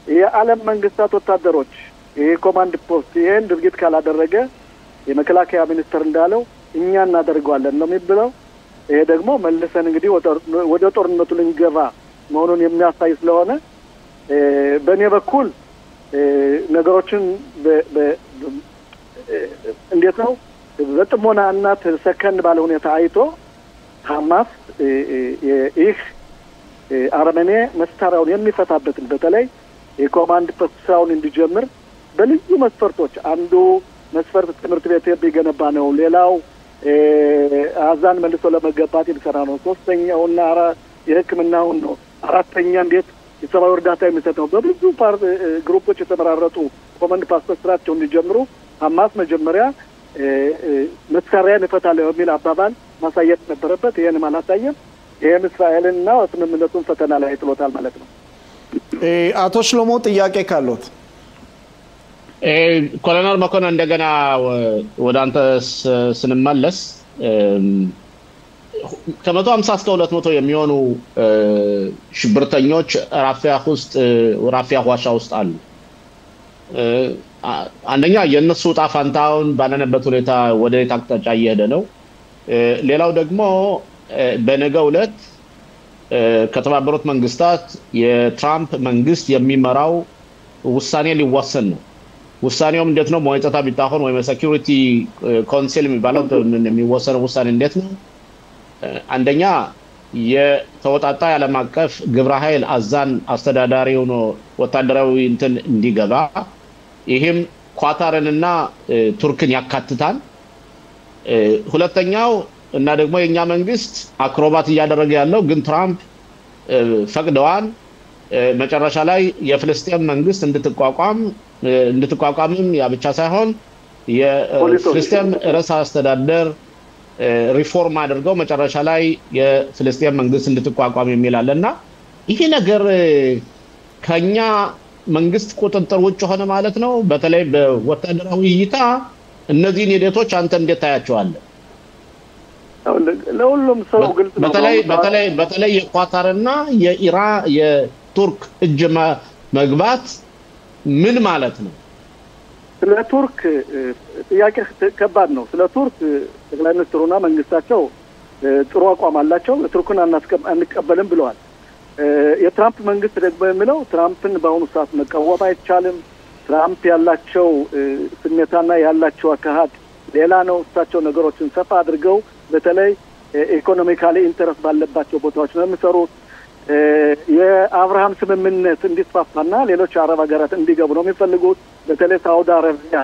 የዓለም መንግስታት ወታደሮች ይሄ ኮማንድ ፖስት ይሄን ድርጊት ካላደረገ የመከላከያ ሚኒስትር እንዳለው እኛ እናደርገዋለን ነው የሚብለው። ይሄ ደግሞ መልሰን እንግዲህ ወደ ጦርነቱ ልንገባ መሆኑን የሚያሳይ ስለሆነ በእኔ በኩል ነገሮችን እንዴት ነው በጥሞና እና ሰከን ባለ ሁኔታ አይቶ ሐማስ ይህ አረመኔ መሳሪያውን የሚፈታበትን በተለይ የኮማንድ ፖስት ስራውን እንዲጀምር በልዩ መስፈርቶች አንዱ መስፈርት ትምህርት ቤት የሚገነባ ነው። ሌላው አዛን መልሶ ለመገንባት የሚሰራ ነው። ሶስተኛውና የሕክምናውን ነው። አራተኛ እንዴት የሰብአዊ እርዳታ የሚሰጥ ነው። በብዙ ግሩፖች የተመራረጡ ኮማንድ ፖስት ስራቸው እንዲጀምሩ ሐማስ መጀመሪያ መሳሪያን እፈታለሁ የሚል አባባል ማሳየት ነበረበት። ይሄንም አላሳየም። ይሄም እስራኤልና ስምምነቱን ፈተና ላይ ጥሎታል ማለት ነው። አቶ ሽሎሞ ጥያቄ ካሉት ኮሎኔል መኮንን እንደገና ወደ አንተ ስንመለስ ከ150 እስከ 200 የሚሆኑ ሽብርተኞች ራፊያ ዋሻ ውስጥ አሉ። አንደኛ የነሱ ጣፋንታውን ባለነበት ሁኔታ ወደ ታክታጫ እየሄደ ነው። ሌላው ደግሞ በነገው ዕለት ከተባበሩት መንግስታት የትራምፕ መንግስት የሚመራው ውሳኔ ሊወሰን ነው። ውሳኔውም እንዴት ነው? ሞይጣታ ቢታሆን ወይ ሴኩሪቲ ካውንስል የሚባለው የሚወሰነው ውሳኔ እንዴት ነው? አንደኛ የተወጣጣ ዓለም አቀፍ ግብረ ኃይል አዛን አስተዳዳሪ ሆኖ ወታደራዊ እንትን እንዲገባ ይሄም ኳታርንና ቱርክን ያካትታል። ሁለተኛው እና ደግሞ የኛ መንግስት አክሮባት እያደረገ ያለው ግን ትራምፕ ፈቅደዋል። መጨረሻ ላይ የፍልስጤም መንግስት እንድትቋቋምም ያ ብቻ ሳይሆን የፍልስጤም ርዕሰ አስተዳደር ሪፎርም አድርገው መጨረሻ ላይ የፍልስጤም መንግስት እንድትቋቋም የሚላለና ይሄ ነገር ከኛ መንግስት ቁጥጥር ውጭ ሆነ ማለት ነው። በተለይ በወታደራዊ እይታ እነዚህን ሂደቶች አንተ እንዴት ታያቸዋለህ? ለሁሉም ሰው ግልጽ ነው። በተለይ የኳታርና የቱርክ እጅ መግባት ምን ማለት ነው? ስለ ቱርክ ጥያቄ ከባድ ነው። ስለ ቱርክ ጠቅላይ ሚኒስትሩና መንግስታቸው ጥሩ አቋም አላቸው። ቱርክን አንቀበልም ብለዋል። የትራምፕ መንግስት ደግሞ የሚለው ትራምፕን በአሁኑ ሰዓት መቃወም አይቻልም። ትራምፕ ያላቸው ስሜታና ያላቸው አካሄድ ሌላ ነው። እሳቸው ነገሮችን ሰፋ አድርገው በተለይ ኢኮኖሚካሊ ኢንተረስት ባለባቸው ቦታዎች ነው የሚሰሩት። የአብርሃም ስምምነት እንዲስፋፋና ሌሎች አረብ ሀገራት እንዲገቡ ነው የሚፈልጉት። በተለይ ሳውዲ አረቢያ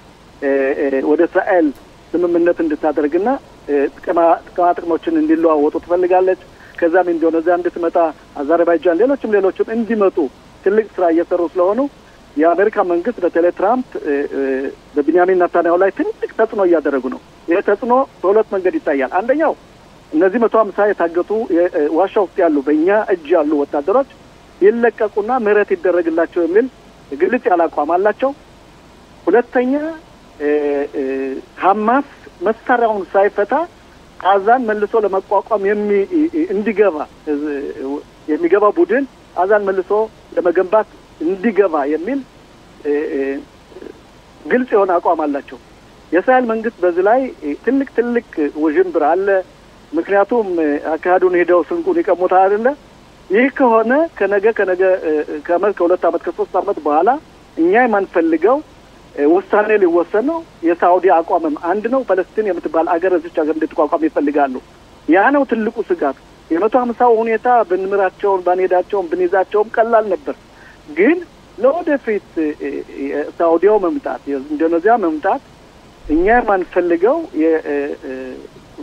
ወደ እስራኤል ስምምነት እንድታደርግና ጥቅሞችን እንዲለዋወጡ ትፈልጋለች። ከዛም ኢንዶኔዚያ እንድትመጣ አዘርባይጃን፣ ሌሎችም እንዲመጡ ትልቅ ስራ እየሰሩ ስለሆኑ የአሜሪካ መንግስት በተለይ ትራምፕ በቤንያሚን ኔታንያሁ ላይ ትልቅ ተጽዕኖ እያደረጉ ነው። ይህ ተጽዕኖ በሁለት መንገድ ይታያል። አንደኛው እነዚህ 150 የታገቱ ዋሻ ውስጥ ያሉ በእኛ እጅ ያሉ ወታደሮች ይለቀቁና ምህረት ይደረግላቸው የሚል ግልጽ ያለ አቋም አላቸው። ሁለተኛ ሐማስ መሳሪያውን ሳይፈታ አዛን መልሶ ለመቋቋም የሚገባ ቡድን አዛን መልሶ ለመገንባት እንዲገባ የሚል ግልጽ የሆነ አቋም አላቸው። የእስራኤል መንግስት በዚህ ላይ ትልቅ ውዥንብር አለ። ምክንያቱም አካሄዱን ሄደው ስንቁን ይቀሙታል አይደለ? ይህ ከሆነ ከነገ ከሁለት ዓመት ከ3 ዓመት በኋላ እኛ የማንፈልገው ውሳኔ ሊወሰን ነው። የሳውዲ አቋምም አንድ ነው። ፓለስቲን የምትባል አገር እዚች ሀገር እንድትቋቋም ይፈልጋሉ። ያ ነው ትልቁ ስጋት። የ150 ሁኔታ ብንምራቸውን ባንሄዳቸውም ብንይዛቸውም ቀላል ነበር። ግን ለወደፊት ሳውዲያው መምጣት የኢንዶኔዚያ መምጣት እኛ ማንፈልገው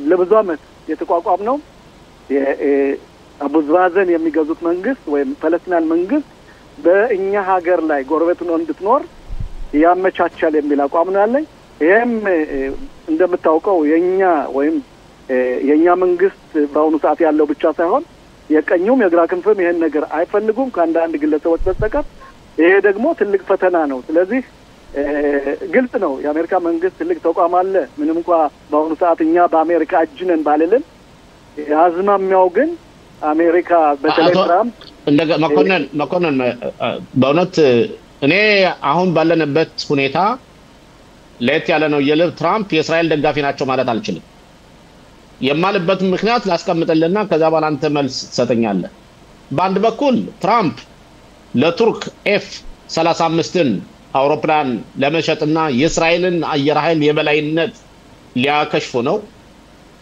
ለብዙ ዓመት የተቋቋም ነው አቡዝባዘን የሚገዙት መንግስት ወይም ፓለስቲናን መንግስት በእኛ ሀገር ላይ ጎረቤቱን እንድትኖር ያመቻቻል የሚል አቋም ነው ያለኝ። ይሄም እንደምታውቀው የኛ መንግስት በአሁኑ ሰዓት ያለው ብቻ ሳይሆን የቀኙም የግራ ክንፍም ይሄን ነገር አይፈልጉም ከአንዳንድ ግለሰቦች በስተቀር። ይሄ ደግሞ ትልቅ ፈተና ነው። ስለዚህ ግልጽ ነው የአሜሪካ መንግስት ትልቅ ተቋም አለ። ምንም እንኳን በአሁኑ ሰዓት እኛ በአሜሪካ እጅ ነን ባልልም አዝማሚያው ግን አሜሪካ በተለይ ትራምፕ መኮንን በእውነት እኔ አሁን ባለንበት ሁኔታ ለየት ያለ ነው የልብ ትራምፕ የእስራኤል ደጋፊ ናቸው ማለት አልችልም። የማልበት ምክንያት ላስቀምጥልና ከዛ በኋላ አንተ መልስ ትሰጠኛለህ። በአንድ በኩል ትራምፕ ለቱርክ F-35ን አውሮፕላን ለመሸጥና የእስራኤልን አየር ኃይል የበላይነት ሊያከሽፉ ነው።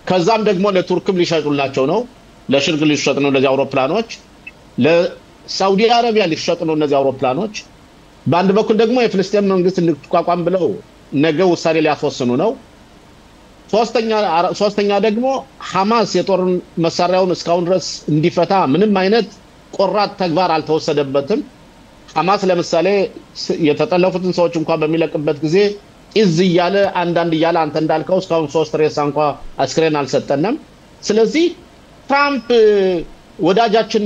ከዛም ደግሞ ለቱርክም ሊሸጡላቸው ነው። ለሽርክ ሊሸጡ ነው እነዚህ አውሮፕላኖች። ለሳውዲ አረቢያ ሊሸጡ ነው እነዚህ አውሮፕላኖች። በአንድ በኩል ደግሞ የፍልስጤም መንግስት እንዲቋቋም ብለው ነገ ውሳኔ ሊያስወስኑ ነው። ሶስተኛ ደግሞ ሐማስ የጦር መሳሪያውን እስካሁን ድረስ እንዲፈታ ምንም አይነት ቆራጥ ተግባር አልተወሰደበትም። ሐማስ ለምሳሌ የተጠለፉትን ሰዎች እንኳን በሚለቅበት ጊዜ ኢዝ ይያለ አንዳንድ ይያለ አንተ እንዳልከው እስካሁን 3 ሬሳ እንኳን አስክሬን አልሰጠንም። ስለዚህ ትራምፕ ወዳጃችን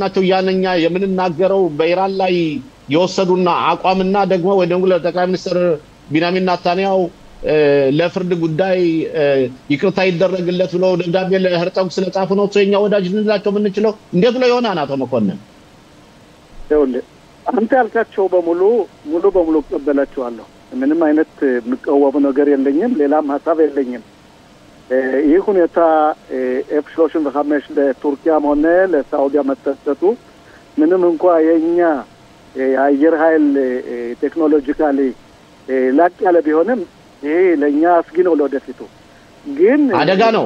ናቸው ያነኛ የምንናገረው በኢራን ላይ የወሰዱና አቋምና ደግሞ ወይ ደግሞ ለጠቅላይ ሚኒስትር ቢንያሚን ኔታንያሁ ለፍርድ ጉዳይ ይቅርታ ይደረግለት ብለው ደብዳቤ ለህርጠው ስለጻፉ ነው የኛ ወዳጅ እንላቸው ምንችለው እንዴት ነው የሆነ አናቶ መኮንን? አንተ ያልካቸው ሙሉ በሙሉ እቀበላቸዋለሁ። ምንም አይነት ምቀወቡ ነገር የለኝም፣ ሌላም ሐሳብ የለኝም። ይህ ሁኔታ F-35 ለቱርኪያም ሆነ ለሳውዲያ መሰጠቱ ምንም እንኳን የኛ የአየር ኃይል ቴክኖሎጂካሊ ላቅ ያለ ቢሆንም ይሄ ለኛ አስጊ ነው ለወደፊቱ። ግን አደጋ ነው።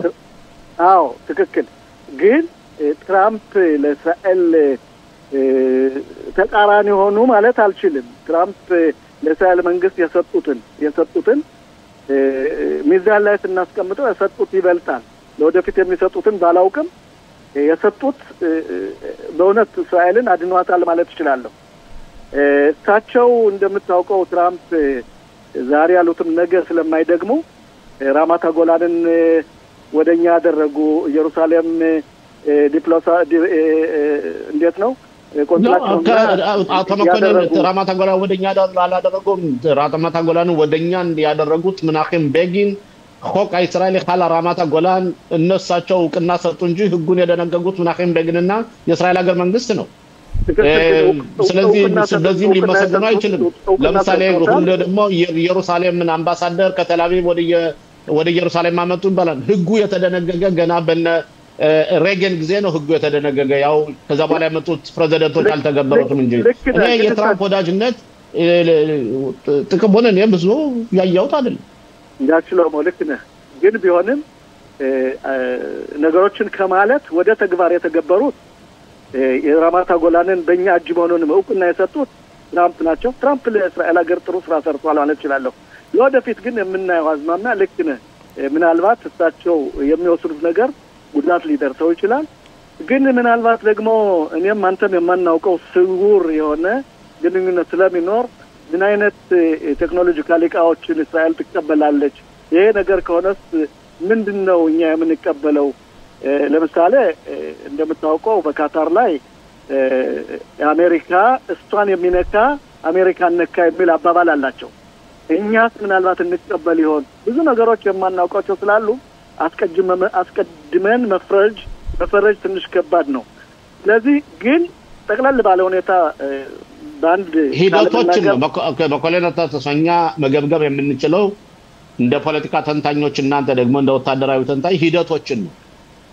አዎ ትክክል። ግን ትራምፕ ለእስራኤል ተቃራኒ ሆኑ ማለት አልችልም። ትራምፕ ለእስራኤል መንግስት የሰጡትን ሚዛን ላይ ስናስቀምጠው የሰጡት ይበልጣል። ለወደፊት የሚሰጡትን ባላውቅም የሰጡት በእውነት እስራኤልን አድኗታል ማለት እችላለሁ። እሳቸው እንደምታውቀው ትራምፕ ዛሬ ያሉትም ነገ ስለማይደግሙ ራማታ ጎላንን ወደኛ ያደረጉ ኢየሩሳሌም እንዴት ነው አቶ መኮንን ራማታ ጎላን ወደኛ አላደረጉም። ራማታ ጎላን ወደኛ ያደረጉት ምናኺም ቤጊን ሆቅ እስራኤል ካላ ራማታ ጎላን እነሳቸው እውቅና ሰጡ እንጂ ህጉን የደነገጉት ምናኺም ቤጊንና የእስራኤል ሀገር መንግስት ነው። ስለዚህ ሊመሰገኑ አይችልም። ለምሳሌ ሁሉ ደግሞ ኢየሩሳሌምን አምባሳደር ከተላቪቭ ወደ ኢየሩሳሌም ማመጡ ይባላል። ህጉ የተደነገገ ገና በነ ሬገን ጊዜ ነው ህጉ የተደነገገ። ያው ከዛ በኋላ የመጡት ፕሬዝዳንቶች አልተገበሩትም እንጂ እኔ የትራምፕ ወዳጅነት ጥቅም ሆነ ነው ብዙ ያያውት አይደለም። እንዳችለው ልክ ነህ። ግን ቢሆንም ነገሮችን ከማለት ወደ ተግባር የተገበሩት የራማታ ጎላንን በእኛ እጅ መሆኑን እውቅና የሰጡት ትራምፕ ናቸው። ትራምፕ ለእስራኤል ሀገር ጥሩ ስራ ሰርቷል ማለት እችላለሁ። ለወደፊት ግን የምናየው አዝማሚያ ልክ ነህ። ምናልባት እሳቸው የሚወስዱት ነገር ጉዳት ሊደርሰው ይችላል። ግን ምናልባት ደግሞ እኔም አንተም የማናውቀው ስውር የሆነ ግንኙነት ስለሚኖር ምን አይነት ቴክኖሎጂካል እቃዎችን እስራኤል ትቀበላለች? ይሄ ነገር ከሆነስ ምንድነው እኛ የምንቀበለው? ለምሳሌ እንደምታውቀው በካታር ላይ አሜሪካ እሷን የሚነካ አሜሪካን ነካ የሚል አባባል አላቸው። እኛስ ምናልባት እንቀበል ይሆን? ብዙ ነገሮች የማናውቃቸው ስላሉ አስቀድመን መፈረጅ ትንሽ ከባድ ነው። ስለዚህ ግን ጠቅላላ ባለ ሁኔታ ባንድ ሂደቶችን ነው በኮሎኔታ ተሰኛ መገብገብ የምንችለው እንደ ፖለቲካ ተንታኞች እናንተ ደግሞ እንደ ወታደራዊ ተንታኝ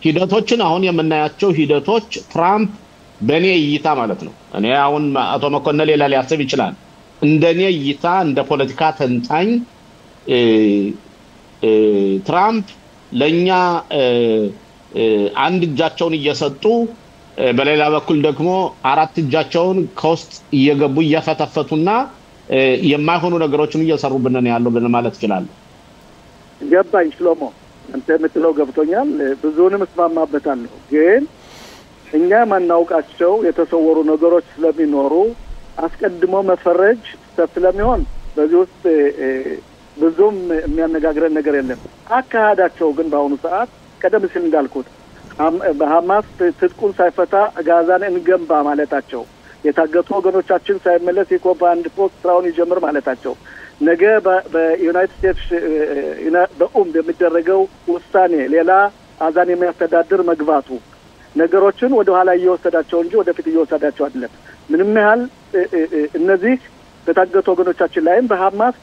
ሂደቶችን አሁን የምናያቸው ሂደቶች ትራምፕ በኔ እይታ ማለት ነው። እኔ አሁን አቶ መኮንን ሌላ ሊያስብ ይችላል። እንደኔ እይታ እንደ ፖለቲካ ተንታኝ ትራምፕ ለኛ አንድ እጃቸውን እየሰጡ በሌላ በኩል ደግሞ አራት እጃቸውን ከውስጥ እየገቡ እያፈተፈቱና የማይሆኑ ነገሮችን እየሰሩብን ነው ያለው ብለን ማለት ይችላል። ገባኝ ሽሎሞ አንተ የምትለው ገብቶኛል ብዙንም እስማማበታለሁ ግን እኛ ማናውቃቸው የተሰወሩ ነገሮች ስለሚኖሩ አስቀድሞ መፈረጅ ስለሚሆን በዚህ ውስጥ ብዙም የሚያነጋግረን ነገር የለም አካሃዳቸው ግን በአሁኑ ሰዓት ቀደም ሲል እንዳልኩት በሐማስ ትጥቁን ሳይፈታ ጋዛን እንገንባ ማለታቸው የታገቱ ወገኖቻችን ሳይመለስ የኮምፓውንድ ፖስት ስራውን ይጀምር ማለታቸው ነገ በዩናይትድ ስቴትስ በሚደረገው ውሳኔ ሌላ አዛን የሚያስተዳድር መግባቱ ነገሮችን ወደ ኋላ እየወሰዳቸው እንጂ ወደፊት እየወሰዳቸው አይደለም ምንም ያህል እነዚህ በታገቱ ወገኖቻችን ላይም በሐማስ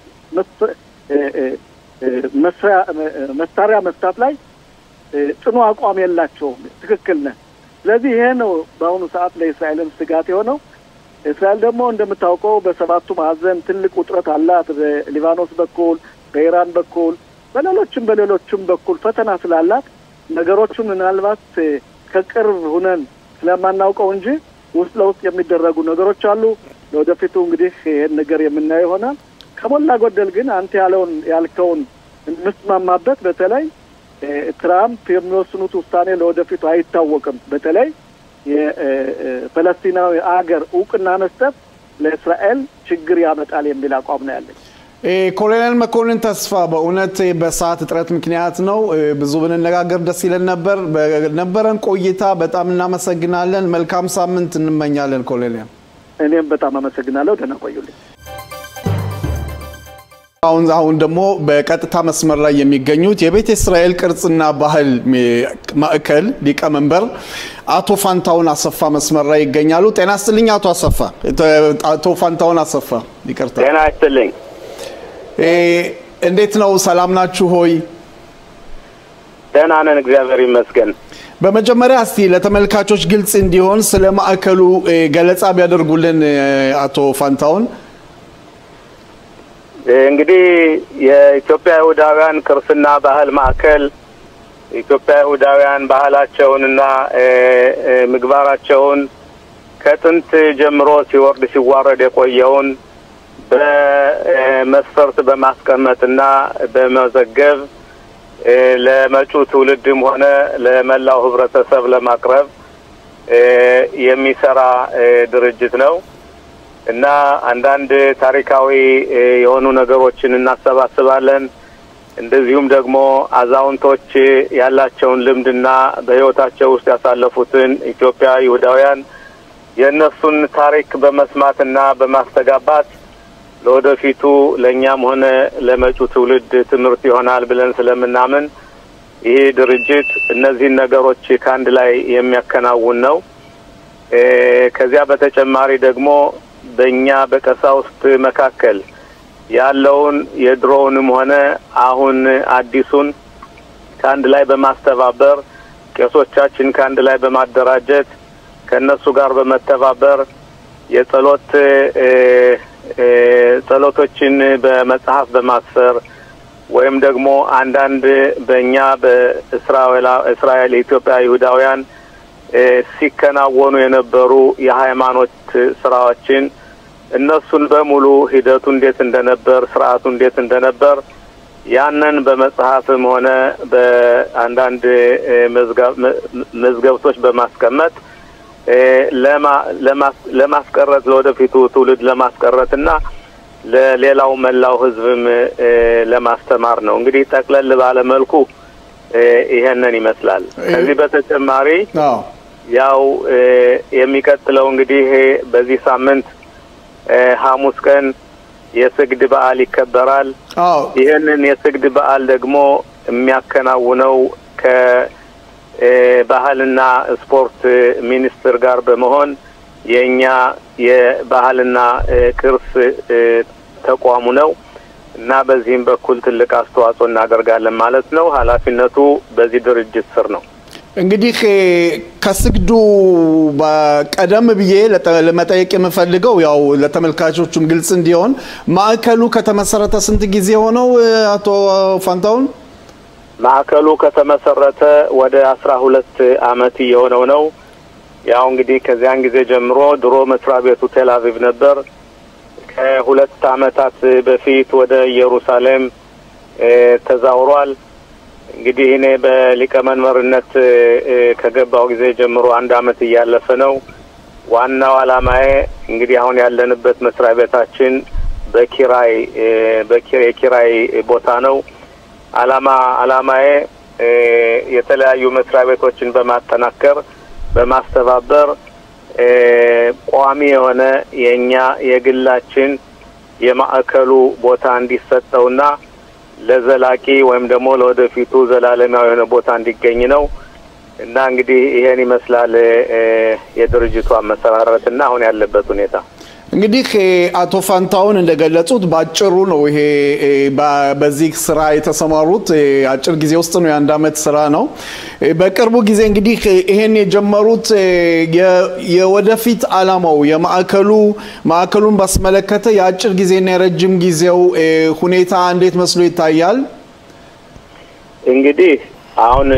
መሳሪያ መስጠት ላይ ጽኑ አቋም የላቸውም ትክክል ነው ስለዚህ ይሄ ነው በአሁኑ ሰዓት ለእስራኤልም ስጋት የሆነው እስራኤል ደግሞ እንደምታውቀው በሰባቱ ማዕዘን ትልቅ ውጥረት አላት በሊባኖስ በኩል በኢራን በኩል በሌሎችም በኩል ፈተና ስላላት ነገሮችን ምናልባት ከቅርብ ሆነን ስለማናውቀው እንጂ ውስጥ ለውስጥ የሚደረጉ ነገሮች አሉ ለወደፊቱ እንግዲህ ይሄን ነገር የምናየው ይሆናል ከሞላ ጎደል ግን አንተ ያልከውን እንስማማበት በተለይ ትራምፕ የሚወስኑት ውሳኔ ለወደፊቱ አይታወቅም በተለይ የፈለስቲናዊ አገር ዕውቅና መስጠት ለእስራኤል ችግር ያመጣል የሚል አቋም ነው ያለኝ ኮሎኔል መኮንን ተስፋ በእውነት በሰዓት እጥረት ምክንያት ነው ብዙ ብንነጋገር ደስ ይለን ነበር በነበረን ቆይታ በጣም እናመሰግናለን መልካም ሳምንት እንመኛለን ኮሎኔል እኔም በጣም አመሰግናለሁ ደህና ቆዩልኝ አሁን ደግሞ በቀጥታ መስመር ላይ የሚገኙት የቤተ እስራኤል ቅርጽና ባህል ማዕከል ሊቀመንበር አቶ ፋንታውን አሰፋ መስመር ላይ ይገኛሉ ጤና ይስጥልኝ አቶ ፋንታውን አሰፋ ይቅርታ ጤና ይስጥልኝ እንዴት ነው ሰላም ናችሁ ሆይ ደህና ነን እግዚአብሔር ይመስገን በመጀመሪያ እስቲ ለተመልካቾች ግልጽ እንዲሆን ስለ ማዕከሉ ገለጻ ቢያደርጉልን አቶ ፋንታውን እንግዲህ የኢትዮጵያ ይሁዳውያን ቅርስና ባህል ማዕከል ኢትዮጵያ ይሁዳውያን ባህላቸውንና ምግባራቸውን ከጥንት ጀምሮ ሲወርድ ሲዋረድ የቆየውን በመስፈርት በማስቀመጥና በመዘገብ ለመጪው ትውልድም ሆነ ለመላው ህብረተሰብ ለማቅረብ የሚሰራ ድርጅት ነው እና አንዳንድ ታሪካዊ የሆኑ ነገሮችን እናሰባስባለን እንደዚሁም ደግሞ አዛውንቶች ያላቸውን ልምድና በህይወታቸው ውስጥ ያሳለፉትን ኢትዮጵያ ይሁዳውያን የነሱን ታሪክ በመስማትና በማስተጋባት ለወደፊቱ ለኛም ሆነ ለመጪው ትውልድ ትምህርት ይሆናል ብለን ስለምናምን ይሄ ድርጅት እነዚህን ነገሮች ካንድ ላይ የሚያከናውን ነው ከዚያ በተጨማሪ ደግሞ በእኛ በቀሳውስት መካከል ያለውን የድሮውንም ሆነ አሁን አዲሱን ካንድ ላይ በማስተባበር ቄሶቻችን ካንድ ላይ በማደራጀት ከነሱ ጋር በመተባበር ጸሎቶችን በመጽሐፍ በማስፈር ወይም ደግሞ አንዳንድ በእኛ በእስራኤል ኢትዮጵያ ይሁዳውያን ሲከናወኑ የነበሩ የሃይማኖት ስራዎችን እነሱን በሙሉ ሂደቱ እንዴት እንደነበር ስርዓቱ እንዴት እንደነበር ያንን በመጽሐፍም ሆነ በአንዳንድ መዝገብቶች በማስቀመጥ ለማስቀረት ለወደፊቱ ትውልድ ለማስቀረትና ለሌላው መላው ህዝብም ለማስተማር ነው እንግዲህ ጠቅለል ባለ መልኩ ይሄንን ይመስላል ከዚህ በተጨማሪ ያው የሚቀጥለው እንግዲህ በዚህ ሳምንት ሐሙስ ቀን የስግድ በዓል ይከበራል ይሄንን የስግድ በዓል ደግሞ የሚያከናውነው ከባህልና ስፖርት ሚኒስትር ጋር በመሆን የኛ የባህልና ቅርስ ተቋሙ ነው እና በዚህም በኩል ትልቅ አስተዋጽኦ እናደርጋለን ማለት ነው ኃላፊነቱ በዚህ ድርጅት ስር ነው እንግዲህ ከስግዱ በቀደም ብዬ ለመጠየቅ የምፈልገው ያው ለተመልካቾቹም ግልጽ እንዲሆን ማዕከሉ ከተመሰረተ ስንት ጊዜ ሆነው አቶ ፋንታውን ማዕከሉ ከተመሰረተ ወደ 12 አመት የሆነው ነው ያው እንግዲህ ከዚያን ጊዜ ጀምሮ ድሮ መስሪያ ቤቱ ቴል አቪቭ ነበር ከሁለት ዓመታት በፊት ወደ ኢየሩሳሌም ተዛውሯል። እንግዲህ እኔ በሊቀመንበርነት ከገባው ጊዜ ጀምሮ 1 ዓመት እያለፈ ነው። ዋናው ዓላማዬ እንግዲህ አሁን ያለንበት መስሪያ ቤታችን የኪራይ ቦታ ነው። ዓላማዬ የተለያዩ መስሪያ ቤቶችን በማጠናከር በማስተባበር ቋሚ የሆነ የኛ የግላችን የማዕከሉ ቦታ እንዲሰጠውና ለዘላቂ ወይም ደግሞ ለወደፊቱ ዘላለማዊ የሆነ ቦታ እንዲገኝ ነው። እና እንግዲህ ይሄን ይመስላል የድርጅቱ አመሰራረትና አሁን ያለበት ሁኔታ። እንግዲህ አቶ ፋንታውን እንደገለጹት ባጭሩ ነው ይሄ በዚህ ስራ የተሰማሩት አጭር ጊዜ ውስጥ ነው የ1 ዓመት ስራ ነው። በቅርቡ ጊዜ እንግዲህ ይሄን የጀመሩት የወደፊት ዓላማው ማዕከሉን ባስመለከተ የአጭር ጊዜና የረጅም ጊዜው ሁኔታ እንዴት መስሎ ይታያል? እንግዲህ አሁን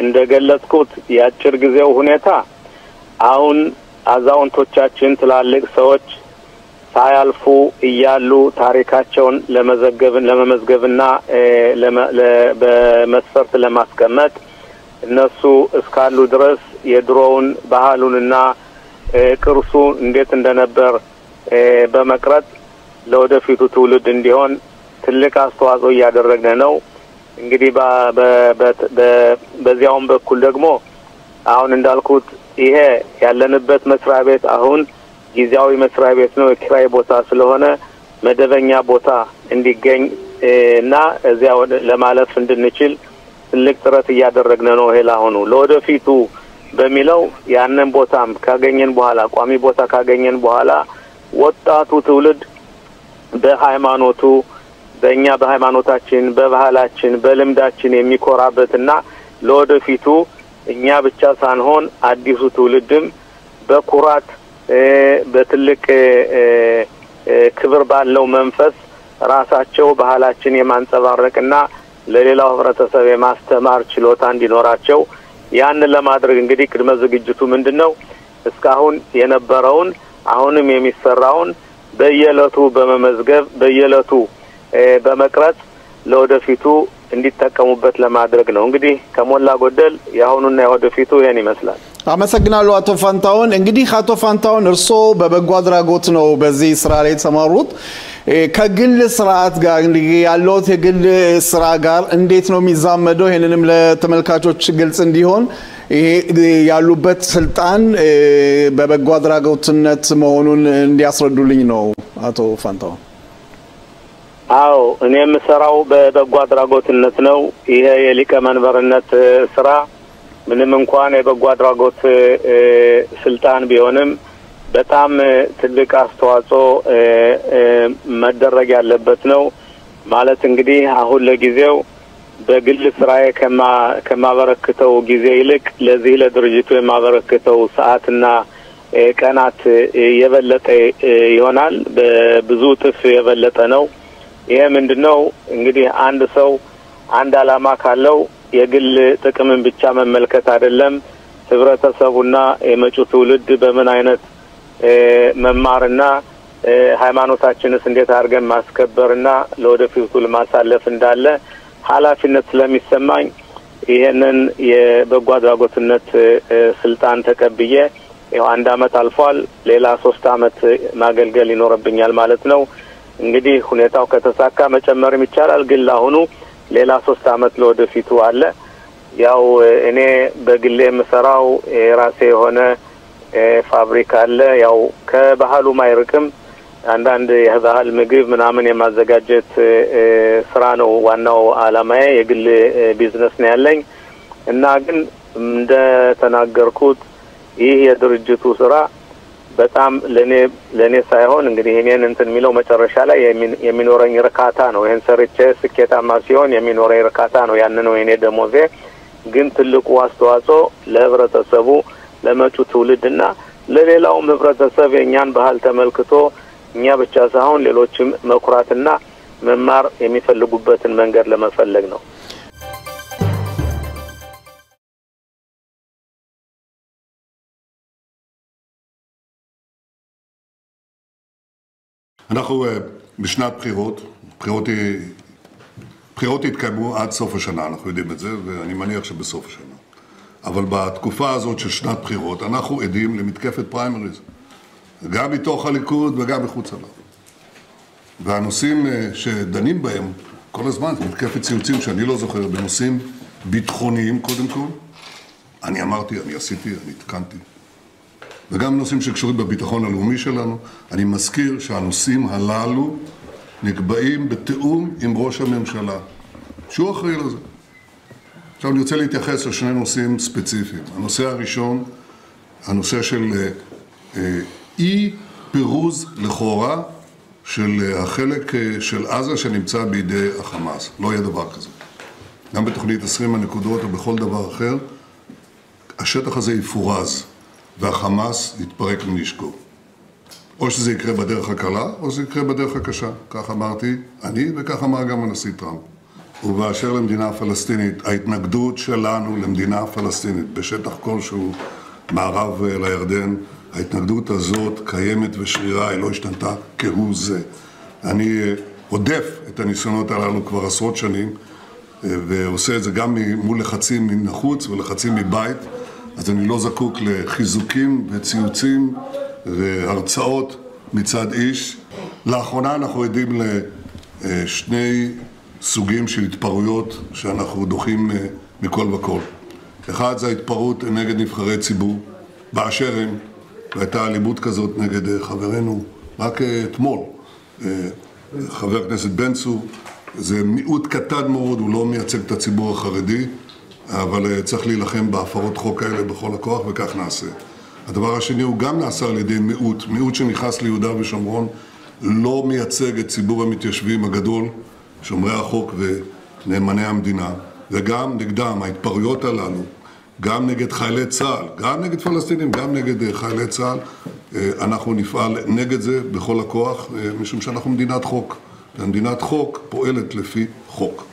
እንደገለጽኩት የአጭር ጊዜው ሁኔታ አሁን አዛውንቶቻችን ትላልቅ ሰዎች ሳያልፉ እያሉ ታሪካቸውን ለመመዝገብና በመስፈርት ለማስቀመጥ እነሱ እስካሉ ድረስ የድሮውን ባህሉንና ቅርሱ እንዴት እንደነበር በመቅረጽ ለወደፊቱ ትውልድ እንዲሆን ትልቅ አስተዋጽኦ እያደረግን ነው። እንግዲህ በዚያውም በኩል ደግሞ አሁን እንዳልኩት ይሄ ያለንበት መስሪያ ቤት አሁን ጊዜያዊ መስሪያ ቤት ነው፣ የኪራይ ቦታ ስለሆነ መደበኛ ቦታ እንዲገኝ እና እዚያ ለማለፍ እንድንችል ትልቅ ጥረት እያደረግን ነው። ይሄ ለአሁኑ ለወደፊቱ በሚለው ያንን ቦታም ካገኘን በኋላ ቋሚ ቦታ ካገኘን በኋላ ወጣቱ ትውልድ በሃይማኖቱ በእኛ በሃይማኖታችን በባህላችን በልምዳችን የሚኮራበትና ለወደፊቱ እኛ ብቻ ሳንሆን አዲሱ ትውልድም በኩራት በትልቅ ክብር ባለው መንፈስ ራሳቸው ባህላችን የማንጸባረቅና ለሌላው ህብረተሰብ የማስተማር ችሎታ እንዲኖራቸው ያንን ለማድረግ እንግዲህ ቅድመ ዝግጅቱ ምንድነው? እስካሁን የነበረውን አሁንም የሚሰራውን በየዕለቱ በመመዝገብ በየዕለቱ በመቅረጽ ለወደፊቱ እንዲጠቀሙበት ለማድረግ ነው። እንግዲህ ከሞላ ጎደል ያሁኑና የወደፊቱ ይሄን ይመስላል። አመሰግናለሁ አቶ ፋንታውን። እንግዲህ አቶ ፋንታውን እርሶ በበጎ አድራጎት ነው በዚህ ስራ ላይ የተሰማሩት። ከግል ስርዓት ጋር እንግዲህ ያለው የግል ስራ ጋር እንዴት ነው የሚዛመደው? ይሄንንም ለተመልካቾች ግልጽ እንዲሆን ይሄ ያሉበት ስልጣን በበጎ አድራጎትነት መሆኑን እንዲያስረዱልኝ ነው አቶ ፋንታውን። አዎ እኔ የምሰራው በበጎ አድራጎትነት ነው። ይሄ የሊቀመንበርነት ስራ ምንም እንኳን የበጎ አድራጎት ስልጣን ቢሆንም በጣም ትልቅ አስተዋጽኦ መደረግ ያለበት ነው። ማለት እንግዲህ አሁን ለጊዜው በግል ስራዬ ከማበረክተው ጊዜ ይልቅ ለዚህ ለድርጅቱ የማበረክተው ሰዓትና ቀናት የበለጠ ይሆናል። በብዙ እጥፍ የበለጠ ነው። ይሄ ምንድነው እንግዲህ አንድ ሰው አንድ ዓላማ ካለው የግል ጥቅምን ብቻ መመልከት አይደለም። ህብረተሰቡና የመጪው ትውልድ በምን አይነት መማርና ሃይማኖታችንስ እንዴት አድርገን ማስከበርና ለወደፊቱ ለማሳለፍ እንዳለ ኃላፊነት ስለሚሰማኝ ይሄንን የበጎ አድራጎትነት ስልጣን ተቀብዬ ያው 1 ዓመት አልፏል። ሌላ 3 ዓመት ማገልገል ይኖርብኛል ማለት ነው። እንግዲህ ሁኔታው ከተሳካ መጨመርም ይቻላል፣ ግን ለአሁኑ ሌላ 3 ዓመት ለወደፊቱ አለ። ያው እኔ በግሌ የምሰራው የራሴ የሆነ ፋብሪካ አለ። ያው ከባህሉ ማይርቅም አንዳንድ የባህል ምግብ ምናምን የማዘጋጀት ስራ ነው ዋናው ዓላማዬ። የግል ቢዝነስ ነው ያለኝ እና ግን እንደተናገርኩት ይህ የድርጅቱ ስራ በጣም ለኔ ሳይሆን እንግዲህ እኔን እንትን የሚለው መጨረሻ ላይ የሚኖረኝ እርካታ ነው። ይሄን ሰርቼ ስኬታማ ሲሆን የሚኖረኝ እርካታ ነው። ያን ነው የኔ ደሞዜ። ግን ትልቁ አስተዋጽኦ ለህብረተሰቡ ለመጪው ትውልድና ለሌላውም ህብረተሰብ የኛን ባህል ተመልክቶ እኛ ብቻ ሳይሆን ሌሎችም መኩራትና መማር የሚፈልጉበትን መንገድ ለመፈለግ ነው። אנחנו בשנת בחירות יתקיימו עד סוף השנה, אנחנו יודעים את זה, ואני מניח שבסוף השנה. אבל בתקופה הזאת של שנת בחירות, אנחנו עדים למתקפת פריימריז, גם מתוך הליכוד וגם מחוץ עליו. והנושאים שדנים בהם כל הזמן, זה מתקפת ציוצים שאני לא זוכר, בנושאים ביטחוניים קודם כל. אני אמרתי, אני עשיתי, אני התקנתי. וגם נושאים שקשורים בביטחון הלאומי שלנו. אני מזכיר שהנושאים הללו נקבעים בתיאום עם ראש הממשלה, שהוא אחראי לזה. עכשיו אני רוצה להתייחס לשני נושאים ספציפיים. הנושא הראשון, הנושא של אי פירוז לכאורה של החלק של עזה שנמצא בידי החמאס. לא יהיה דבר כזה. גם בתוכנית 20 הנקודות או בכל דבר אחר, השטח הזה יפורז והחמאס יתפרק מנשקו. או שזה יקרה בדרך הקלה, או שזה יקרה בדרך הקשה. כך אמרתי אני, וכך אמר גם הנשיא טראמפ. ובאשר למדינה הפלסטינית, ההתנגדות שלנו למדינה פלסטינית בשטח כלשהו מערב לירדן, ההתנגדות הזאת קיימת ושרירה, היא לא השתנתה כהוא זה. אני עודף את הניסיונות הללו כבר עשרות שנים, ועושה את זה גם מול לחצים מן החוץ ולחצים מבית, אז אני לא זקוק לחיזוקים וציוצים והרצאות מצד איש. לאחרונה אנחנו עדים לשני סוגים של התפרעויות שאנחנו דוחים מכל וכל. אחד זה ההתפרעות נגד נבחרי ציבור, באשר הם, והייתה אלימות כזאת נגד חברנו רק אתמול, חבר הכנסת בן צור. זה מיעוט קטן מאוד, הוא לא מייצג את הציבור החרדי, אבל צריך להילחם בהפרות חוק האלה בכל הכוח, וכך נעשה. הדבר השני הוא גם נעשה על ידי מיעוט שנכנס ליהודה ושומרון, לא מייצג את ציבור המתיישבים הגדול, שומרי החוק ונאמני המדינה, וגם נגדם, ההתפרעויות הללו, גם נגד חיילי צה"ל, גם נגד פלסטינים, גם נגד חיילי צה"ל, אנחנו נפעל נגד זה בכל הכוח, משום שאנחנו מדינת חוק. ומדינת חוק פועלת לפי חוק.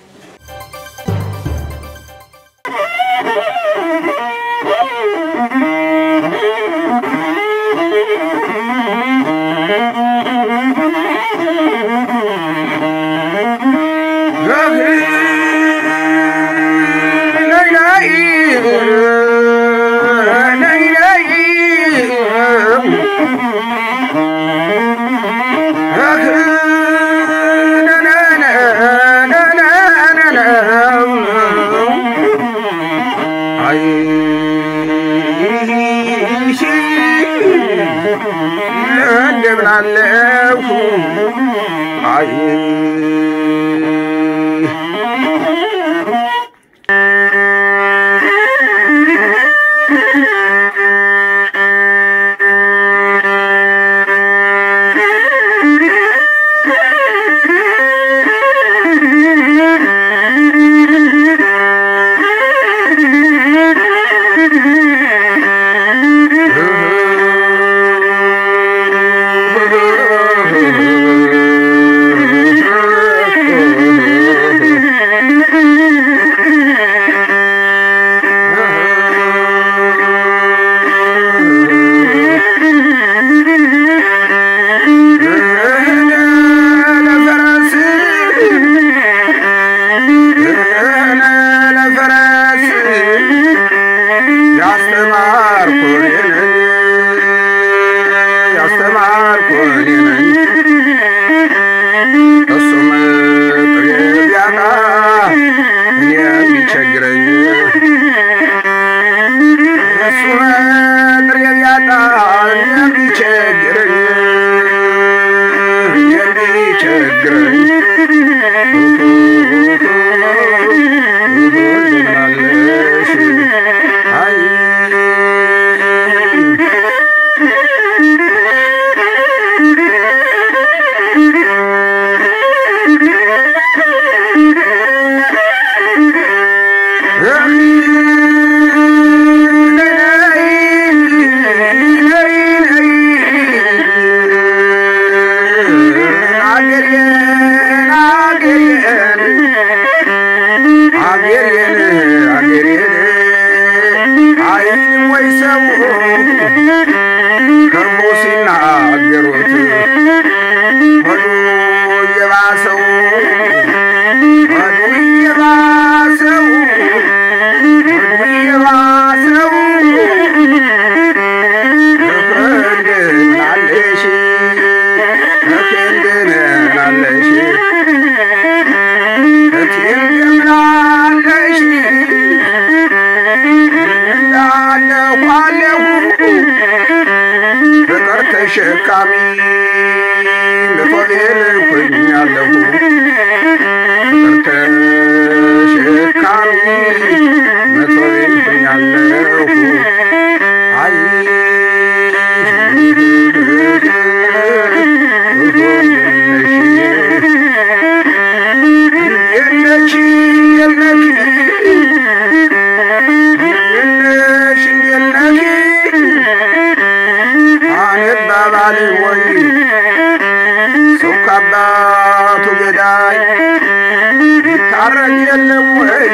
የለም ወይ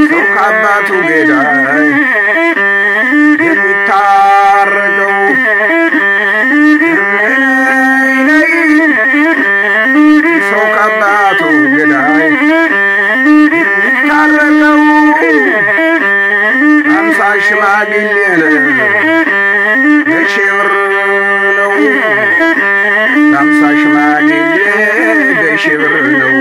ሰው ከአባቱ ገዳይ የሚታረቀው ሰው ከአባቱ ገዳይ የሚታረቀው አምሳ ሽማግሌ በሺህ ብር ነው አምሳ ሽማግሌ በሺህ ብር ነው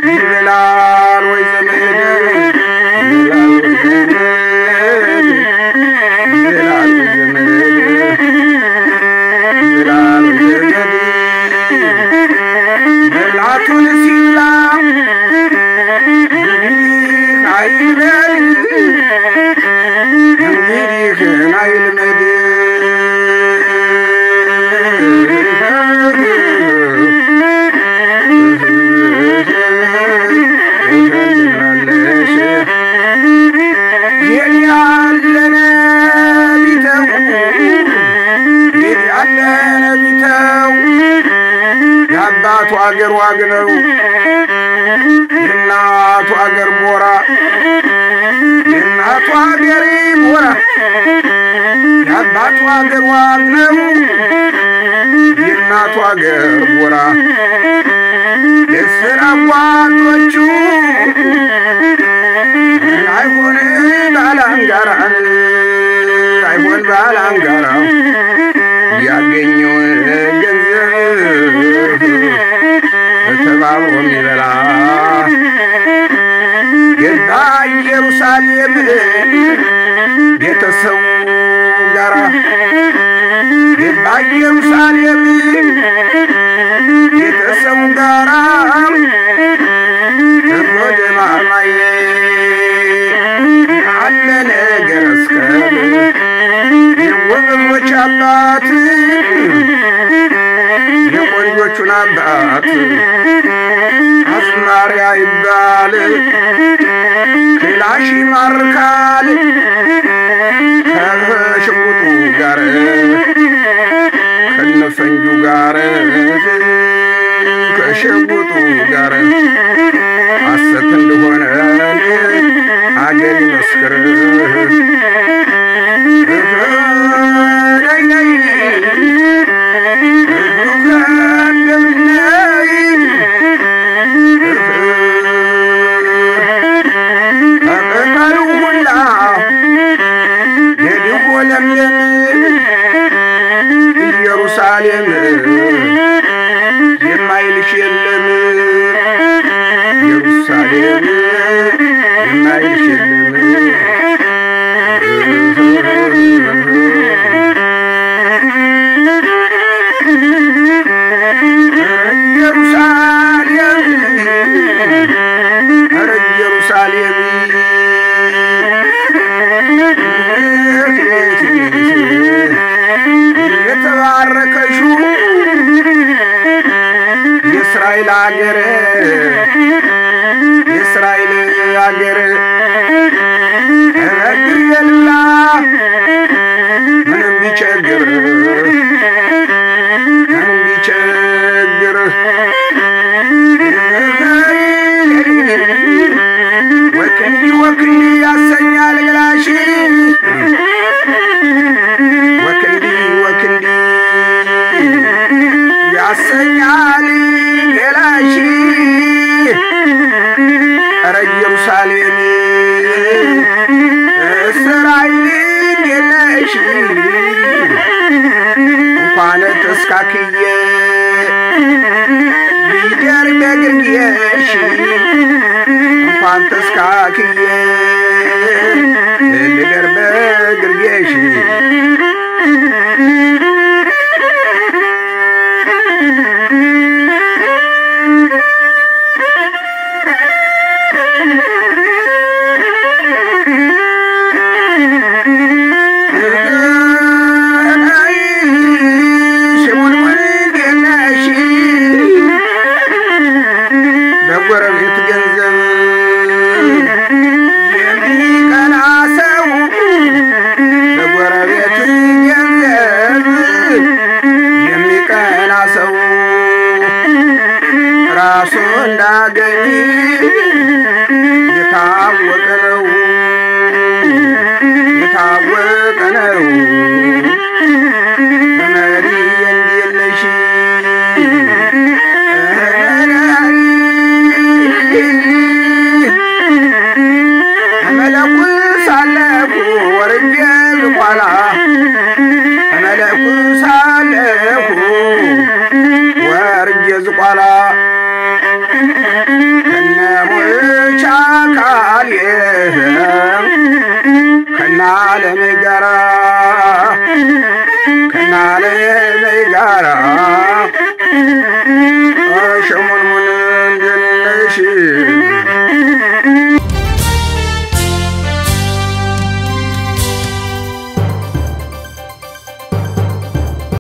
ይበላል ወይ ዘመድ ይበላል ወይ ዘመድ ይበላል ወይ ዘመድ መብላቱን ሲብላ አይበል እንግዲህ አይልመድ የአባቱ አገር ዋግ ነው የእናቱ አገር ቦራ የእናቱ አገር ቦራ የአባቱ አገር ዋግ ነው የእናቱ አገር ቦራ የስራ ጓዶቹ አይሆን ባላንጋራን አይሆን ባላንጋራው ያገኘውን ገንዘብ ተባብሮ የሚበላ ገባ ኢየሩሳሌም ቤተሰቡ ጋራ ገባ ኢየሩሳሌም ቤተሰቡ ጋራ ወደ ማማዬ አለ ነገር እስከብ የወበቦች አባት የቆንጆቹን አባት አዝማሪያ ይባል ክላሽ ይማርካል ከሽጉጡ ጋር ከነፈንጁ ጋር ከሽጉጡ ጋር ሐሰት እንደሆነ አገር ይመስክር ኢየሩሳሌም የማይልሽ የለም ኢየሩሳሌም የማይልሽ የለም ኢየሩሳሌም ኧረ ኢየሩሳሌም የተባረከሽው የእስራኤል አገር የእስራኤል አገር እግር የላ ምንም ቢቸግር ምንም ቢቸግር ወክንዲ ወክንዲ ያሰኛል ገላሽ ወክንዲ ወክንዲ ያሰኛል ገላሽ ኧረ ኢየሩሳሌም እስራኤል የለሽ እንኳን ተስካክዬ ሊደር በግርጌሽ እንኳን ተስካክዬ ልደር በግርጌሽ እንደማገኝ የታወቀ ነው የታወቀ ነው መሪ እንዲለሽ መለኩ ሳለኩ ወርጄ ዝቋላ መለኩ ሳለኩ ወርጄ ዝቋላ ከነሞቻ ካልየ ከናለሜ ጋራ